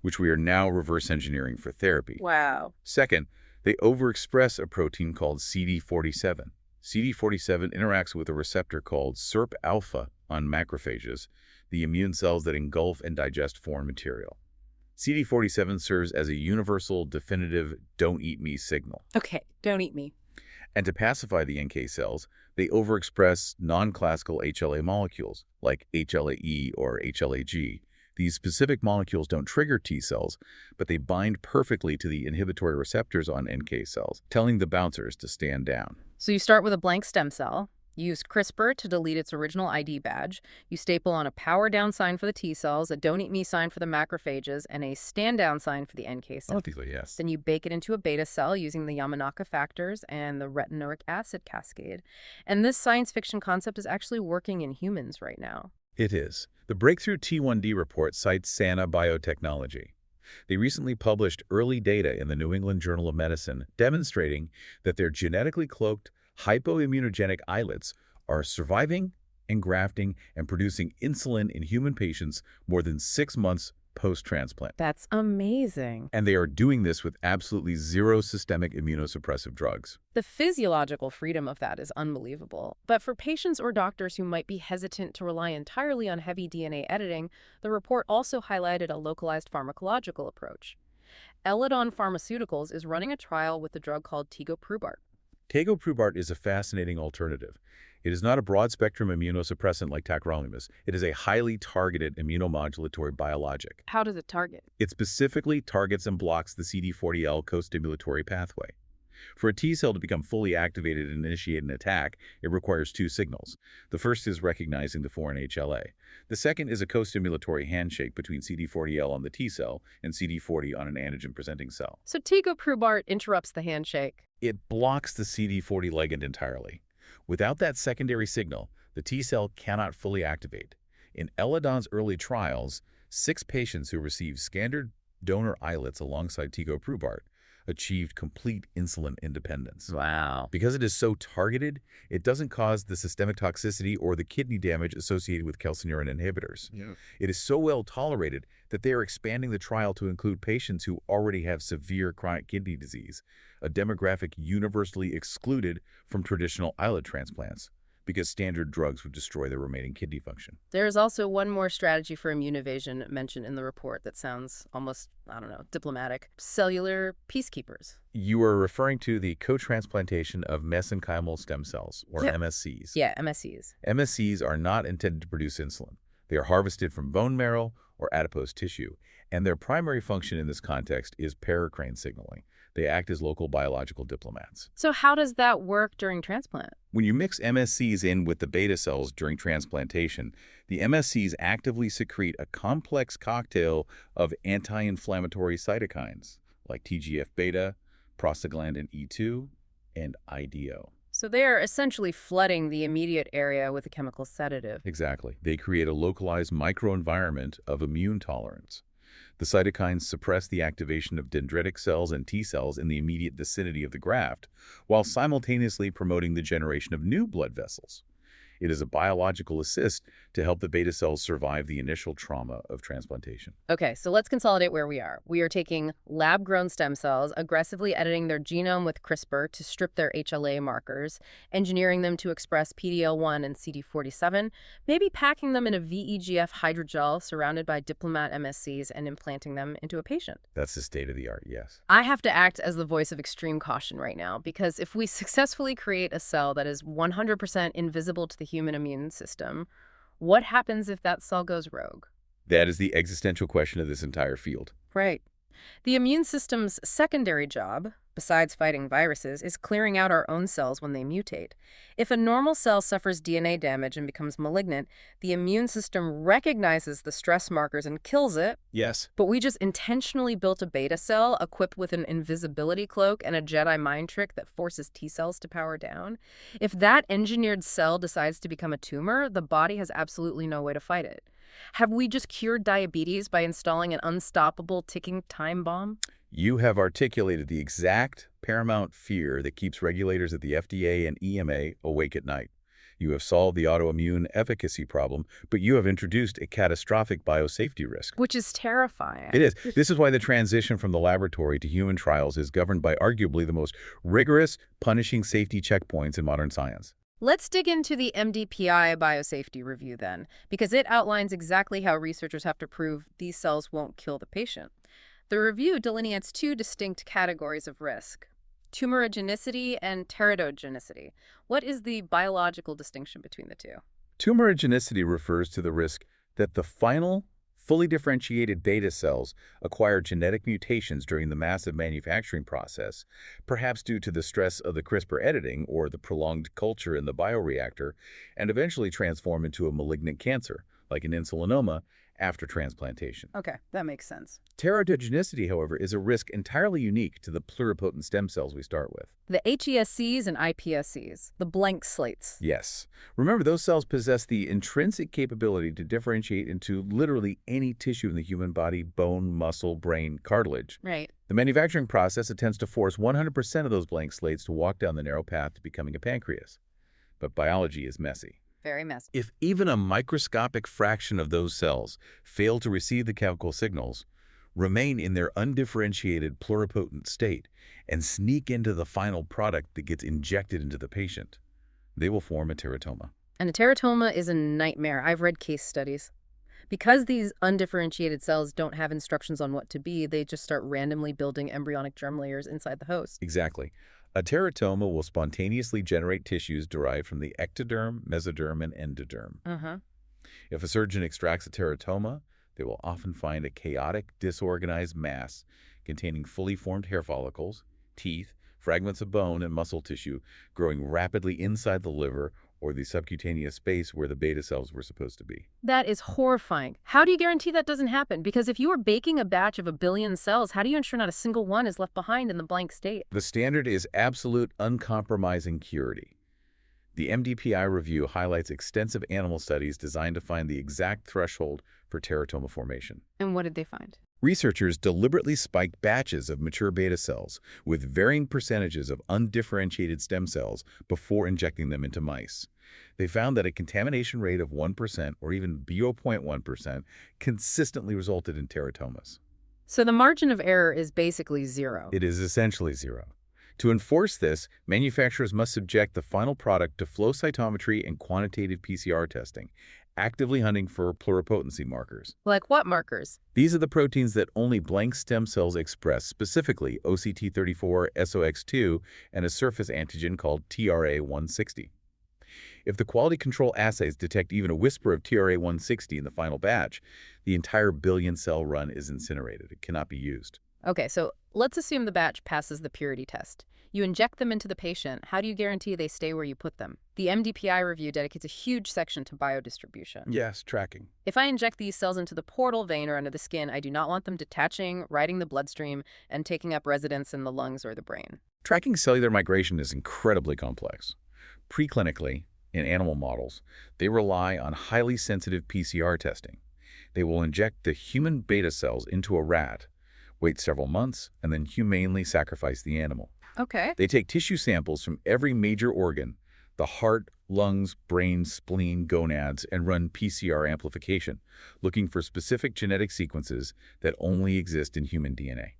which we are now reverse engineering for therapy. Wow. Second, they overexpress a protein called CD47. CD47 interacts with a receptor called SIRP-alpha on macrophages, the immune cells that engulf and digest foreign material. CD47 serves as a universal, definitive, don't eat me signal. Okay, don't eat me. And to pacify the NK cells, they overexpress non-classical HLA molecules, like HLA-E or HLA-G. These specific molecules don't trigger T cells, but they bind perfectly to the inhibitory receptors on NK cells, telling the bouncers to stand down. So you start with a blank stem cell. You use CRISPR to delete its original ID badge. You staple on a power down sign for the T cells, a don't eat me sign for the macrophages, and a stand down sign for the NK cells. Yes. Then you bake it into a beta cell using the Yamanaka factors and the retinoic acid cascade. And this science fiction concept is actually working in humans right now. It is. The Breakthrough T1D report cites Sana Biotechnology. They recently published early data in the New England Journal of Medicine demonstrating that their genetically cloaked hypoimmunogenic islets are surviving, engrafting, and producing insulin in human patients more than 6 months post-transplant. That's amazing. And they are doing this with absolutely zero systemic immunosuppressive drugs. The physiological freedom of that is unbelievable. But for patients or doctors who might be hesitant to rely entirely on heavy DNA editing, the report also highlighted a localized pharmacological approach. Eledon Pharmaceuticals is running a trial with a drug called tegoprubart. Tegoprubart is a fascinating alternative. It is not a broad-spectrum immunosuppressant like tacrolimus. It is a highly targeted immunomodulatory biologic. How does it target? It specifically targets and blocks the CD40L co-stimulatory pathway. For a T cell to become fully activated and initiate an attack, it requires 2 signals. The first is recognizing the foreign HLA. The second is a co-stimulatory handshake between CD40L on the T cell and CD40 on an antigen-presenting cell. So tegoprubart interrupts the handshake. It blocks the CD40 ligand entirely. Without that secondary signal, the T cell cannot fully activate. In Eledon's early trials, 6 patients who received standard donor islets alongside tegoprubart achieved complete insulin independence. Wow. Because it is so targeted, it doesn't cause the systemic toxicity or the kidney damage associated with calcineurin inhibitors. It is so well tolerated that they are expanding the trial to include patients who already have severe chronic kidney disease, a demographic universally excluded from traditional islet transplants, because standard drugs would destroy the remaining kidney function. There's also one more strategy for immune evasion mentioned in the report that sounds almost, diplomatic. Cellular peacekeepers. You are referring to the co-transplantation of mesenchymal stem cells, or MSCs. Yeah, MSCs. MSCs are not intended to produce insulin. They are harvested from bone marrow or adipose tissue, and their primary function in this context is paracrine signaling. They act as local biological diplomats. So how does that work during transplant? When you mix MSCs in with the beta cells during transplantation, the MSCs actively secrete a complex cocktail of anti-inflammatory cytokines like TGF-beta, prostaglandin E2, and IDO. So they are essentially flooding the immediate area with a chemical sedative. Exactly. They create a localized microenvironment of immune tolerance. The cytokines suppress the activation of dendritic cells and T cells in the immediate vicinity of the graft, while simultaneously promoting the generation of new blood vessels. It is a biological assist to help the beta cells survive the initial trauma of transplantation. Okay, so let's consolidate where we are. We are taking lab-grown stem cells, aggressively editing their genome with CRISPR to strip their HLA markers, engineering them to express PD-L1 and CD47, maybe packing them in a VEGF hydrogel surrounded by diplomat MSCs and implanting them into a patient. That's the state of the art, yes. I have to act as the voice of extreme caution right now, because if we successfully create a cell that is 100% invisible to the human immune system, what happens if that cell goes rogue? That is the existential question of this entire field. Right. The immune system's secondary job, besides fighting viruses, is clearing out our own cells when they mutate. If a normal cell suffers DNA damage and becomes malignant, the immune system recognizes the stress markers and kills it. Yes. But we just intentionally built a beta cell equipped with an invisibility cloak and a Jedi mind trick that forces T cells to power down. If that engineered cell decides to become a tumor, the body has absolutely no way to fight it. Have we just cured diabetes by installing an unstoppable ticking time bomb? You have articulated the exact paramount fear that keeps regulators at the FDA and EMA awake at night. You have solved the autoimmune efficacy problem, but you have introduced a catastrophic biosafety risk. Which is terrifying. It is. This is why the transition from the laboratory to human trials is governed by arguably the most rigorous, punishing safety checkpoints in modern science. Let's dig into the MDPI biosafety review then, because it outlines exactly how researchers have to prove these cells won't kill the patient. The review delineates two distinct categories of risk: tumorigenicity and teratogenicity. What is the biological distinction between the two? Tumorigenicity refers to the risk that the final, fully differentiated beta cells acquire genetic mutations during the massive manufacturing process, perhaps due to the stress of the CRISPR editing or the prolonged culture in the bioreactor, and eventually transform into a malignant cancer, like an insulinoma, after transplantation. Okay, that makes sense. Teratogenicity, however, is a risk entirely unique to the pluripotent stem cells we start with. The HESCs and iPSCs, the blank slates. Yes. Remember, those cells possess the intrinsic capability to differentiate into literally any tissue in the human body: bone, muscle, brain, cartilage. Right. The manufacturing process attempts to force 100% of those blank slates to walk down the narrow path to becoming a pancreas. But biology is messy. Very messy. If even a microscopic fraction of those cells fail to receive the chemical signals, remain in their undifferentiated pluripotent state, and sneak into the final product that gets injected into the patient, they will form a teratoma. And a teratoma is a nightmare. I've read case studies. Because these undifferentiated cells don't have instructions on what to be, they just start randomly building embryonic germ layers inside the host. Exactly. A teratoma will spontaneously generate tissues derived from the ectoderm, mesoderm, and endoderm. If a surgeon extracts a teratoma, they will often find a chaotic, disorganized mass containing fully formed hair follicles, teeth, fragments of bone, and muscle tissue growing rapidly inside the liver or the subcutaneous space where the beta cells were supposed to be. That is horrifying. How do you guarantee that doesn't happen? Because if you are baking a batch of 1 billion cells, how do you ensure not a single one is left behind in the blank state? The standard is absolute, uncompromising purity. The MDPI review highlights extensive animal studies designed to find the exact threshold for teratoma formation. And what did they find? Researchers deliberately spiked batches of mature beta cells with varying percentages of undifferentiated stem cells before injecting them into mice. They found that a contamination rate of 1% or even 0.1% consistently resulted in teratomas. So the margin of error is basically zero. It is essentially zero. To enforce this, manufacturers must subject the final product to flow cytometry and quantitative PCR testing, actively hunting for pluripotency markers. Like what markers? These are the proteins that only blank stem cells express, specifically OCT34, SOX2, and a surface antigen called TRA160. If the quality control assays detect even a whisper of TRA160 in the final batch, the entire billion-cell run is incinerated. It cannot be used. Okay, so let's assume the batch passes the purity test. You inject them into the patient. How do you guarantee they stay where you put them? The MDPI review dedicates a huge section to biodistribution. Yes, tracking. If I inject these cells into the portal vein or under the skin, I do not want them detaching, riding the bloodstream, and taking up residence in the lungs or the brain. Tracking cellular migration is incredibly complex. Preclinically, in animal models, they rely on highly sensitive PCR testing. They will inject the human beta cells into a rat, wait several months, and then humanely sacrifice the animal. Okay. They take tissue samples from every major organ, the heart, lungs, brain, spleen, gonads, and run PCR amplification, looking for specific genetic sequences that only exist in human DNA.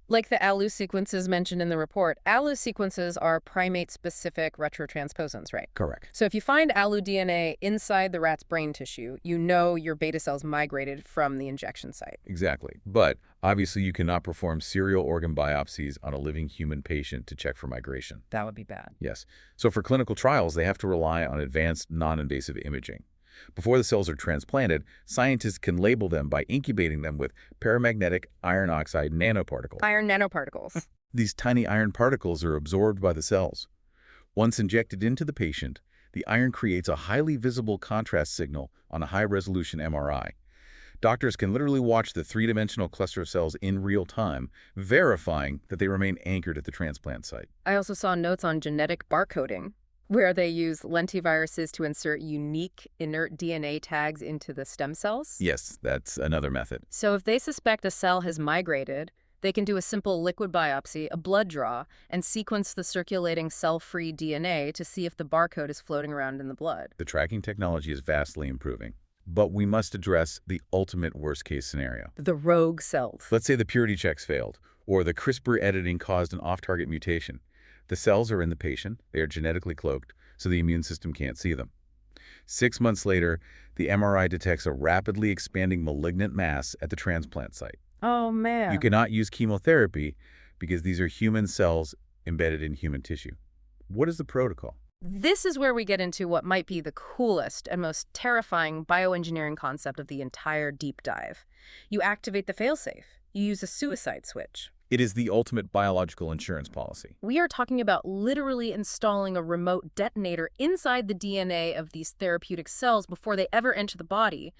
Like the ALU sequences mentioned in the report, ALU sequences are primate-specific retrotransposons, right? Correct. So if you find ALU DNA inside the rat's brain tissue, you know your beta cells migrated from the injection site. Exactly. But obviously you cannot perform serial organ biopsies on a living human patient to check for migration. That would be bad. Yes. So for clinical trials, they have to rely on advanced non-invasive imaging. Before the cells are transplanted, scientists can label them by incubating them with paramagnetic iron oxide nanoparticles. Iron nanoparticles. These tiny iron particles are absorbed by the cells. Once injected into the patient, the iron creates a highly visible contrast signal on a high-resolution MRI. Doctors can literally watch the three-dimensional cluster of cells in real time, verifying that they remain anchored at the transplant site. I also saw notes on genetic barcoding, where they use lentiviruses to insert unique inert DNA tags into the stem cells. Yes, that's another method. So if they suspect a cell has migrated, they can do a simple liquid biopsy, a blood draw, and sequence the circulating cell-free DNA to see if the barcode is floating around in the blood. The tracking technology is vastly improving. But we must address the ultimate worst-case scenario. The rogue cells. Let's say the purity checks failed, or the CRISPR editing caused an off-target mutation. The cells are in the patient, they are genetically cloaked, so the immune system can't see them. 6 months later, the MRI detects a rapidly expanding malignant mass at the transplant site. Oh, man. You cannot use chemotherapy because these are human cells embedded in human tissue. What is the protocol? This is where we get into what might be the coolest and most terrifying bioengineering concept of the entire deep dive. You activate the failsafe. You use a suicide switch. It is the ultimate biological insurance policy. We are talking about literally installing a remote detonator inside the DNA of these therapeutic cells before they ever enter the body.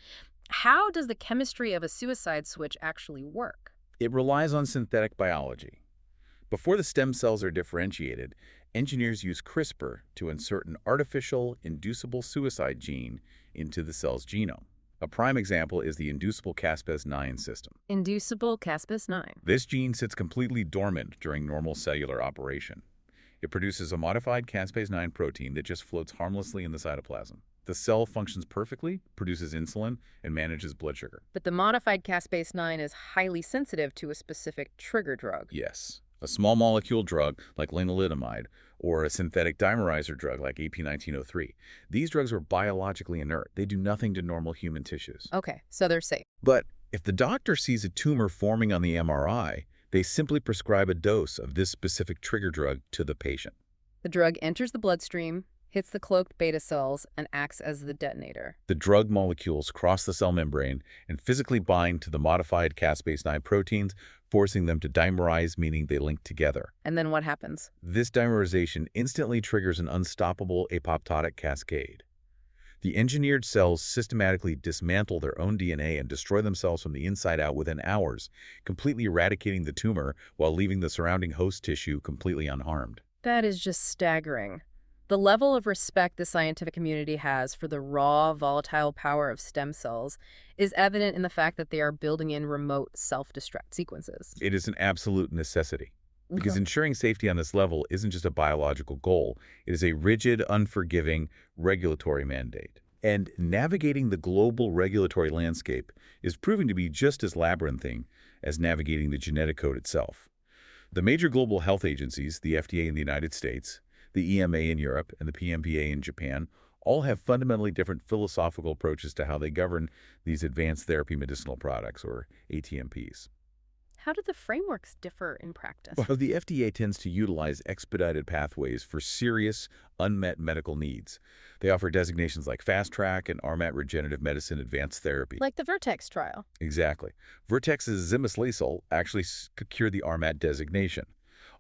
How does the chemistry of a suicide switch actually work? It relies on synthetic biology. Before the stem cells are differentiated, engineers use CRISPR to insert an artificial inducible suicide gene into the cell's genome. A prime example is the inducible Caspase-9 system. Inducible Caspase-9. This gene sits completely dormant during normal cellular operation. It produces a modified Caspase-9 protein that just floats harmlessly in the cytoplasm. The cell functions perfectly, produces insulin, and manages blood sugar. But the modified Caspase-9 is highly sensitive to a specific trigger drug. Yes. A small molecule drug like lenalidomide or a synthetic dimerizer drug like AP1903. These drugs are biologically inert. They do nothing to normal human tissues. Okay, so they're safe. But if the doctor sees a tumor forming on the MRI, they simply prescribe a dose of this specific trigger drug to the patient. The drug enters the bloodstream, hits the cloaked beta cells, and acts as the detonator. The drug molecules cross the cell membrane and physically bind to the modified Caspase-9 proteins, forcing them to dimerize, meaning they link together. And then what happens? This dimerization instantly triggers an unstoppable apoptotic cascade. The engineered cells systematically dismantle their own DNA and destroy themselves from the inside out within hours, completely eradicating the tumor while leaving the surrounding host tissue completely unharmed. That is just staggering. The level of respect the scientific community has for the raw, volatile power of stem cells is evident in the fact that they are building in remote self-destruct sequences. It is an absolute necessity. Because Okay. ensuring safety on this level isn't just a biological goal, it is a rigid, unforgiving regulatory mandate. And navigating the global regulatory landscape is proving to be just as labyrinthine as navigating the genetic code itself. The major global health agencies, the FDA in the United States, the EMA in Europe, and the PMPA in Japan, all have fundamentally different philosophical approaches to how they govern these advanced therapy medicinal products, or ATMPs. How do the frameworks differ in practice? Well, the FDA tends to utilize expedited pathways for serious, unmet medical needs. They offer designations like Fast Track and RMAT Regenerative Medicine Advanced Therapy. Like the Vertex trial. Exactly. Vertex's zimislecel actually secured the RMAT designation.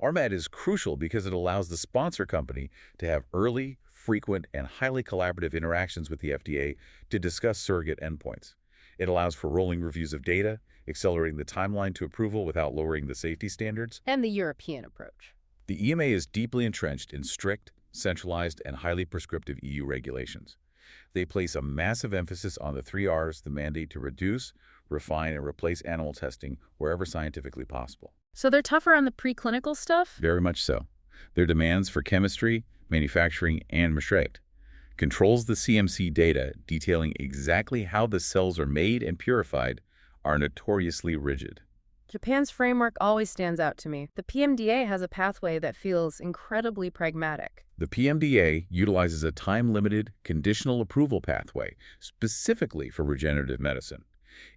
RMAT is crucial because it allows the sponsor company to have early, frequent, and highly collaborative interactions with the FDA to discuss surrogate endpoints. It allows for rolling reviews of data, accelerating the timeline to approval without lowering the safety standards. And the European approach. The EMA is deeply entrenched in strict, centralized, and highly prescriptive EU regulations. They place a massive emphasis on the 3 Rs, the mandate to reduce, refine, and replace animal testing wherever scientifically possible. So they're tougher on the preclinical stuff? Very much so. Their demands for chemistry, manufacturing, and machinery controls the CMC data detailing exactly how the cells are made and purified are notoriously rigid. Japan's framework always stands out to me. The PMDA has a pathway that feels incredibly pragmatic. The PMDA utilizes a time-limited, conditional approval pathway specifically for regenerative medicine.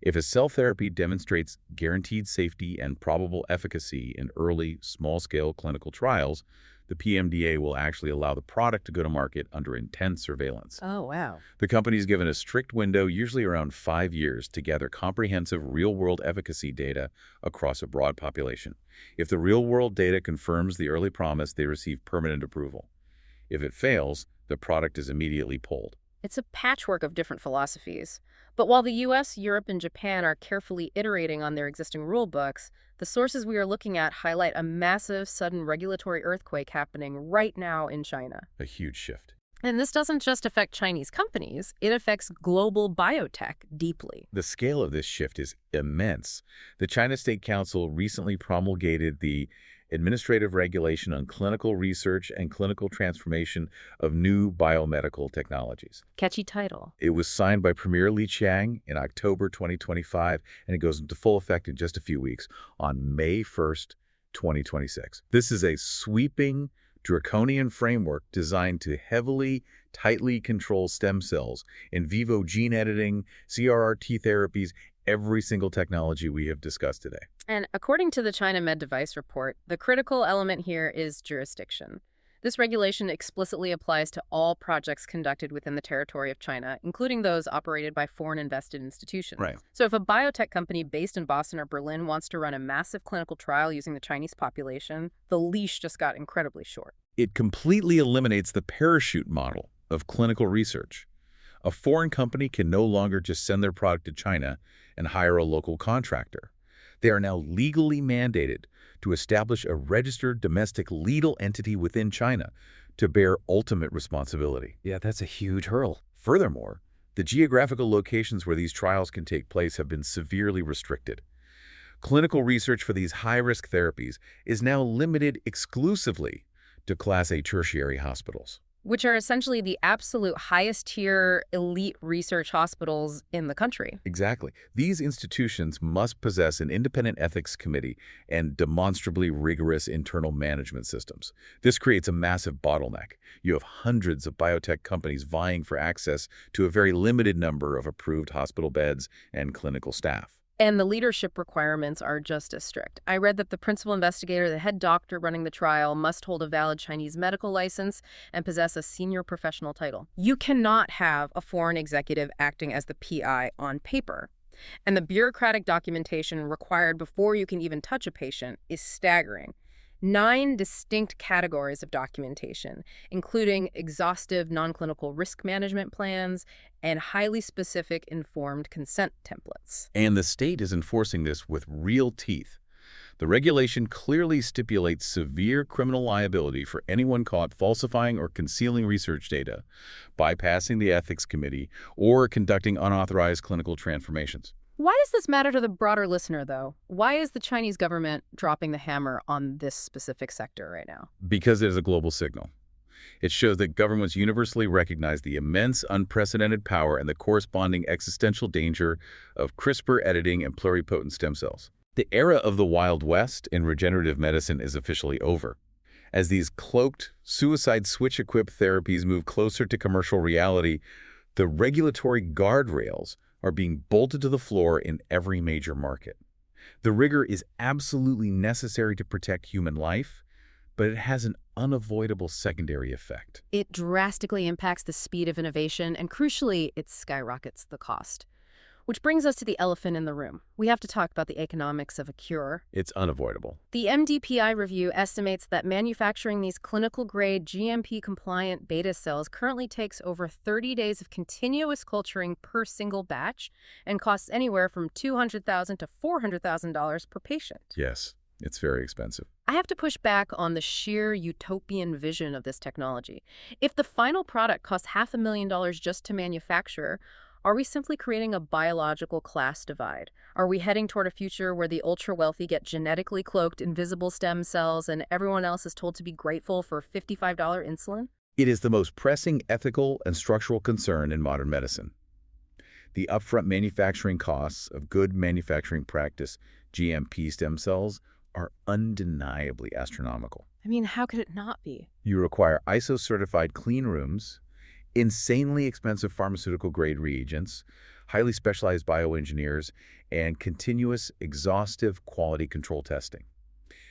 If a cell therapy demonstrates guaranteed safety and probable efficacy in early, small-scale clinical trials, The PMDA will actually allow the product to go to market under intense surveillance. Oh, wow. The company is given a strict window, usually around 5 years, to gather comprehensive real-world efficacy data across a broad population. If the real-world data confirms the early promise, they receive permanent approval. If it fails, the product is immediately pulled. It's a patchwork of different philosophies. But while the US, Europe, and Japan are carefully iterating on their existing rule books, the sources we are looking at highlight a massive, sudden regulatory earthquake happening right now in China. A huge shift. And this doesn't just affect Chinese companies, it affects global biotech deeply. The scale of this shift is immense. The China State Council recently promulgated the Administrative Regulation on Clinical Research and Clinical Transformation of New Biomedical Technologies. Catchy title. It was signed by Premier Li Qiang in October 2025, and it goes into full effect in just a few weeks on May 1st, 2026. This is a sweeping, draconian framework designed to tightly control stem cells, in vivo gene editing, CRRT therapies, every single technology we have discussed today. And according to the China Med Device Report, the critical element here is jurisdiction. This regulation explicitly applies to all projects conducted within the territory of China, including those operated by foreign-invested institutions. Right. So if a biotech company based in Boston or Berlin wants to run a massive clinical trial using the Chinese population, the leash just got incredibly short. It completely eliminates the parachute model of clinical research. A foreign company can no longer just send their product to China and hire a local contractor. They are now legally mandated to establish a registered domestic legal entity within China to bear ultimate responsibility. Yeah, that's a huge hurdle. Furthermore, the geographical locations where these trials can take place have been severely restricted. Clinical research for these high-risk therapies is now limited exclusively to Class A tertiary hospitals, Which are essentially the absolute highest tier elite research hospitals in the country. Exactly. These institutions must possess an independent ethics committee and demonstrably rigorous internal management systems. This creates a massive bottleneck. You have hundreds of biotech companies vying for access to a very limited number of approved hospital beds and clinical staff. And the leadership requirements are just as strict. I read that the principal investigator, the head doctor running the trial, must hold a valid Chinese medical license and possess a senior professional title. You cannot have a foreign executive acting as the PI on paper. And the bureaucratic documentation required before you can even touch a patient is staggering. 9 distinct categories of documentation, including exhaustive non-clinical risk management plans and highly specific informed consent templates. And the state is enforcing this with real teeth. The regulation clearly stipulates severe criminal liability for anyone caught falsifying or concealing research data, bypassing the ethics committee, or conducting unauthorized clinical transformations. Why does this matter to the broader listener, though? Why is the Chinese government dropping the hammer on this specific sector right now? Because it is a global signal. It shows that governments universally recognize the immense, unprecedented power and the corresponding existential danger of CRISPR editing and pluripotent stem cells. The era of the Wild West in regenerative medicine is officially over. As these cloaked, suicide switch-equipped therapies move closer to commercial reality, the regulatory guardrails are being bolted to the floor in every major market. The rigor is absolutely necessary to protect human life, but it has an unavoidable secondary effect. It drastically impacts the speed of innovation, and crucially, it skyrockets the cost. Which brings us to the elephant in the room. We have to talk about the economics of a cure. It's unavoidable. The MDPI review estimates that manufacturing these clinical-grade, GMP-compliant beta cells currently takes over 30 days of continuous culturing per single batch and costs anywhere from $200,000 to $400,000 per patient. Yes, it's very expensive. I have to push back on the sheer utopian vision of this technology. If the final product costs $500,000 just to manufacture, are we simply creating a biological class divide? Are we heading toward a future where the ultra-wealthy get genetically cloaked invisible stem cells and everyone else is told to be grateful for $55 insulin? It is the most pressing ethical and structural concern in modern medicine. The upfront manufacturing costs of good manufacturing practice, GMP stem cells, are undeniably astronomical. I mean, how could it not be? You require ISO-certified clean rooms, insanely expensive pharmaceutical-grade reagents, highly specialized bioengineers, and continuous, exhaustive quality control testing.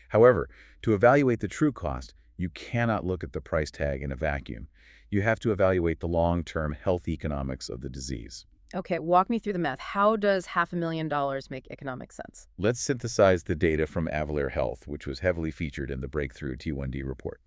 However, to evaluate the true cost, You cannot look at the price tag in a vacuum. You have to evaluate the long-term health economics of the disease. Okay, walk me through the math. How does $500,000 make economic sense? Let's synthesize the data from Avalere Health, which was heavily featured in the Breakthrough T1D report.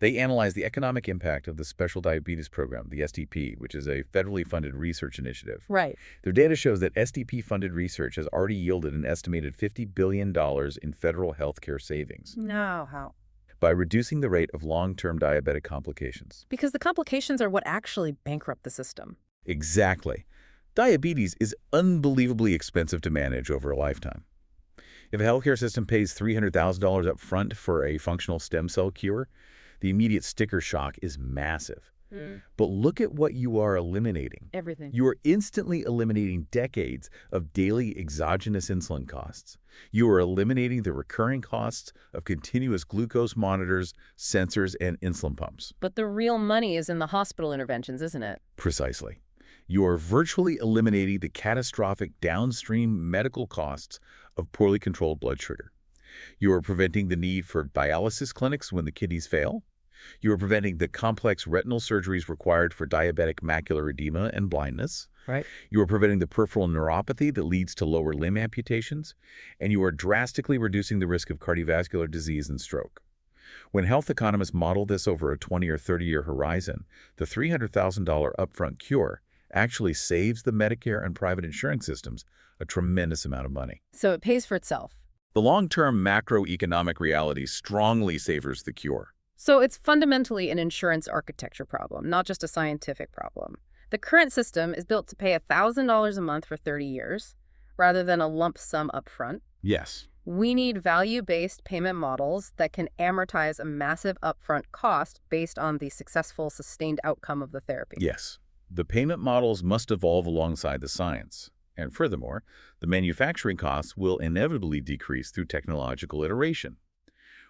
They analyzed the economic impact of the Special Diabetes Program, the SDP, which is a federally funded research initiative. Right. Their data shows that SDP-funded research has already yielded an estimated $50 billion in federal healthcare savings No, how? by reducing the rate of long-term diabetic complications. Because the complications are what actually bankrupt the system. Exactly. Diabetes is unbelievably expensive to manage over a lifetime. If a healthcare system pays $300,000 up front for a functional stem cell cure, the immediate sticker shock is massive. But look at what you are eliminating. Everything. You are instantly eliminating decades of daily exogenous insulin costs. You are eliminating the recurring costs of continuous glucose monitors, sensors, and insulin pumps. But the real money is in the hospital interventions, isn't it? Precisely. You are virtually eliminating the catastrophic downstream medical costs of poorly controlled blood sugar. You are preventing the need for dialysis clinics when the kidneys fail. You are preventing the complex retinal surgeries required for diabetic macular edema and blindness. Right. You are preventing the peripheral neuropathy that leads to lower limb amputations. And you are drastically reducing the risk of cardiovascular disease and stroke. When health economists model this over a 20 or 30-year horizon, the $300,000 upfront cure actually saves the Medicare and private insurance systems a tremendous amount of money. So it pays for itself. The long-term macroeconomic reality strongly favors the cure. So it's fundamentally an insurance architecture problem, not just a scientific problem. The current system is built to pay $1,000 a month for 30 years, rather than a lump sum upfront. Yes. We need value-based payment models that can amortize a massive upfront cost based on the successful, sustained outcome of the therapy. Yes. The payment models must evolve alongside the science. And furthermore, the manufacturing costs will inevitably decrease through technological iteration.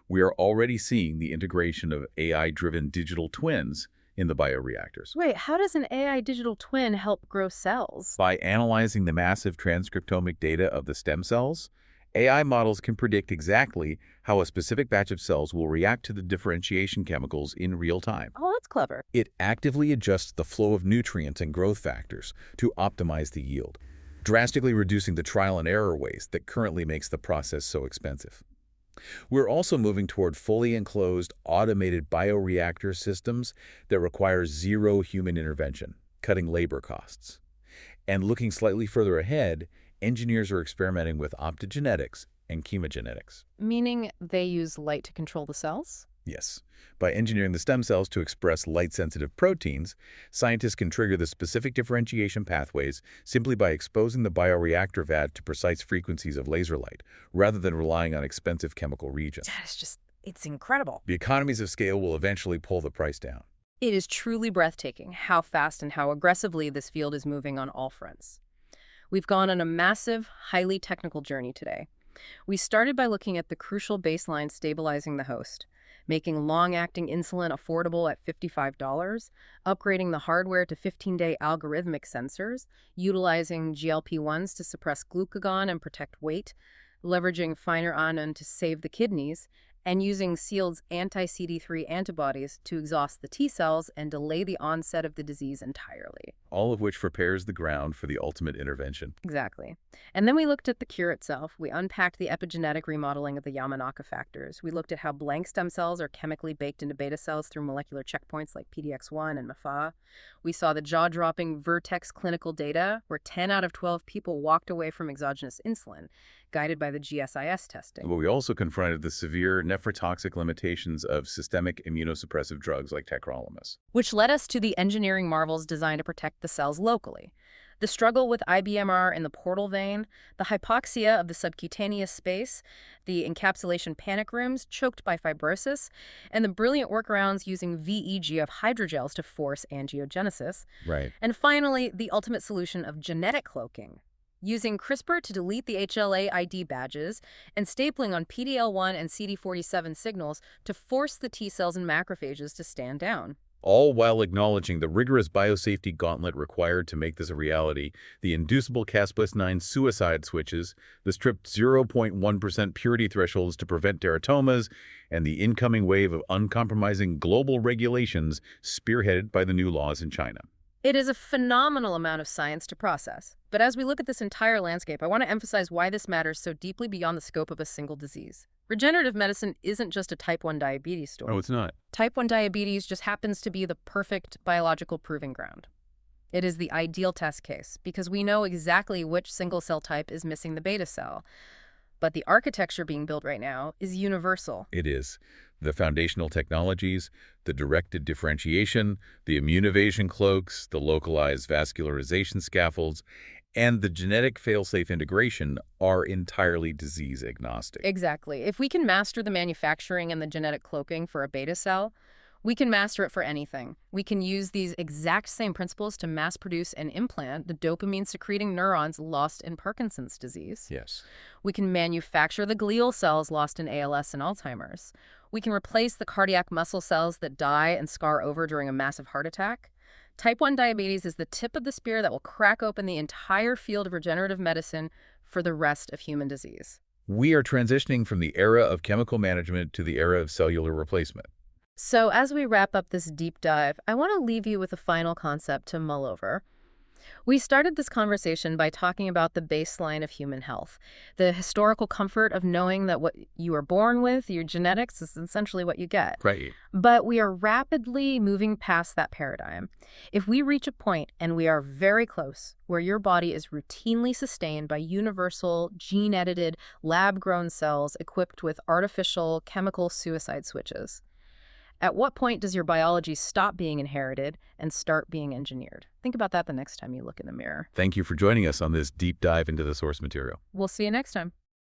We are already seeing the integration of AI-driven digital twins in the bioreactors. Wait, how does an AI digital twin help grow cells? By analyzing the massive transcriptomic data of the stem cells, AI models can predict exactly how a specific batch of cells will react to the differentiation chemicals in real time. Oh, that's clever. It actively adjusts the flow of nutrients and growth factors to optimize the yield, drastically reducing the trial and error waste that currently makes the process so expensive. We're also moving toward fully enclosed, automated bioreactor systems that require zero human intervention, cutting labor costs. And looking slightly further ahead, engineers are experimenting with optogenetics and chemogenetics. Meaning they use light to control the cells? Yes. By engineering the stem cells to express light-sensitive proteins, scientists can trigger the specific differentiation pathways simply by exposing the bioreactor vat to precise frequencies of laser light, rather than relying on expensive chemical reagents. That is just, it's incredible. The economies of scale will eventually pull the price down. It is truly breathtaking how fast and how aggressively this field is moving on all fronts. We've gone on a massive, highly technical journey today. We started by looking at the crucial baseline stabilizing the host, making long-acting insulin affordable at $55, upgrading the hardware to 15-day algorithmic sensors, utilizing GLP-1s to suppress glucagon and protect weight, leveraging finer anon to save the kidneys, and using Tzield's anti-CD3 antibodies to exhaust the T cells and delay the onset of the disease entirely. All of which prepares the ground for the ultimate intervention. Exactly. And then we looked at the cure itself. We unpacked the epigenetic remodeling of the Yamanaka factors. We looked at how blank stem cells are chemically baked into beta cells through molecular checkpoints like PDX1 and MAFA. We saw the jaw-dropping Vertex clinical data, where 10 out of 12 people walked away from exogenous insulin, guided by the GSIS testing. But we also confronted the severe nephrotoxic limitations of systemic immunosuppressive drugs like tacrolimus. Which led us to the engineering marvels designed to protect the cells locally. The struggle with IBMR in the portal vein, the hypoxia of the subcutaneous space, the encapsulation panic rooms choked by fibrosis, and the brilliant workarounds using VEG of hydrogels to force angiogenesis. Right. And finally, the ultimate solution of genetic cloaking, using CRISPR to delete the HLA ID badges and stapling on PD-L1 and CD47 signals to force the T cells and macrophages to stand down. all while acknowledging the rigorous biosafety gauntlet required to make this a reality. The inducible Cas9 suicide switches, the strict 0.1% purity thresholds to prevent teratomas, and the incoming wave of uncompromising global regulations spearheaded by the new laws in China. It is a phenomenal amount of science to process. But as we look at this entire landscape, I want to emphasize why this matters so deeply beyond the scope of a single disease. Regenerative medicine isn't just a type 1 diabetes story. Oh, it's not. Type 1 diabetes just happens to be the perfect biological proving ground. It is the ideal test case because we know exactly which single cell type is missing the beta cell. But the architecture being built right now is universal. It is. The foundational technologies, the directed differentiation, the immune evasion cloaks, the localized vascularization scaffolds, and the genetic fail-safe integration are entirely disease agnostic. Exactly. If we can master the manufacturing and the genetic cloaking for a beta cell, we can master it for anything. We can use these exact same principles to mass produce and implant the dopamine-secreting neurons lost in Parkinson's disease. Yes. We can manufacture the glial cells lost in ALS and Alzheimer's. We can replace the cardiac muscle cells that die and scar over during a massive heart attack. Type 1 diabetes is the tip of the spear that will crack open the entire field of regenerative medicine for the rest of human disease. We are transitioning from the era of chemical management to the era of cellular replacement. So as we wrap up this deep dive, I want to leave you with a final concept to mull over. We started this conversation by talking about the baseline of human health, the historical comfort of knowing that what you are born with, your genetics, is essentially what you get. Right. But we are rapidly moving past that paradigm. If we reach a point, and we are very close, where your body is routinely sustained by universal, gene-edited, lab-grown cells equipped with artificial chemical suicide switches, at what point does your biology stop being inherited and start being engineered? Think about that the next time you look in the mirror. Thank you for joining us on this deep dive into the source material. We'll see you next time.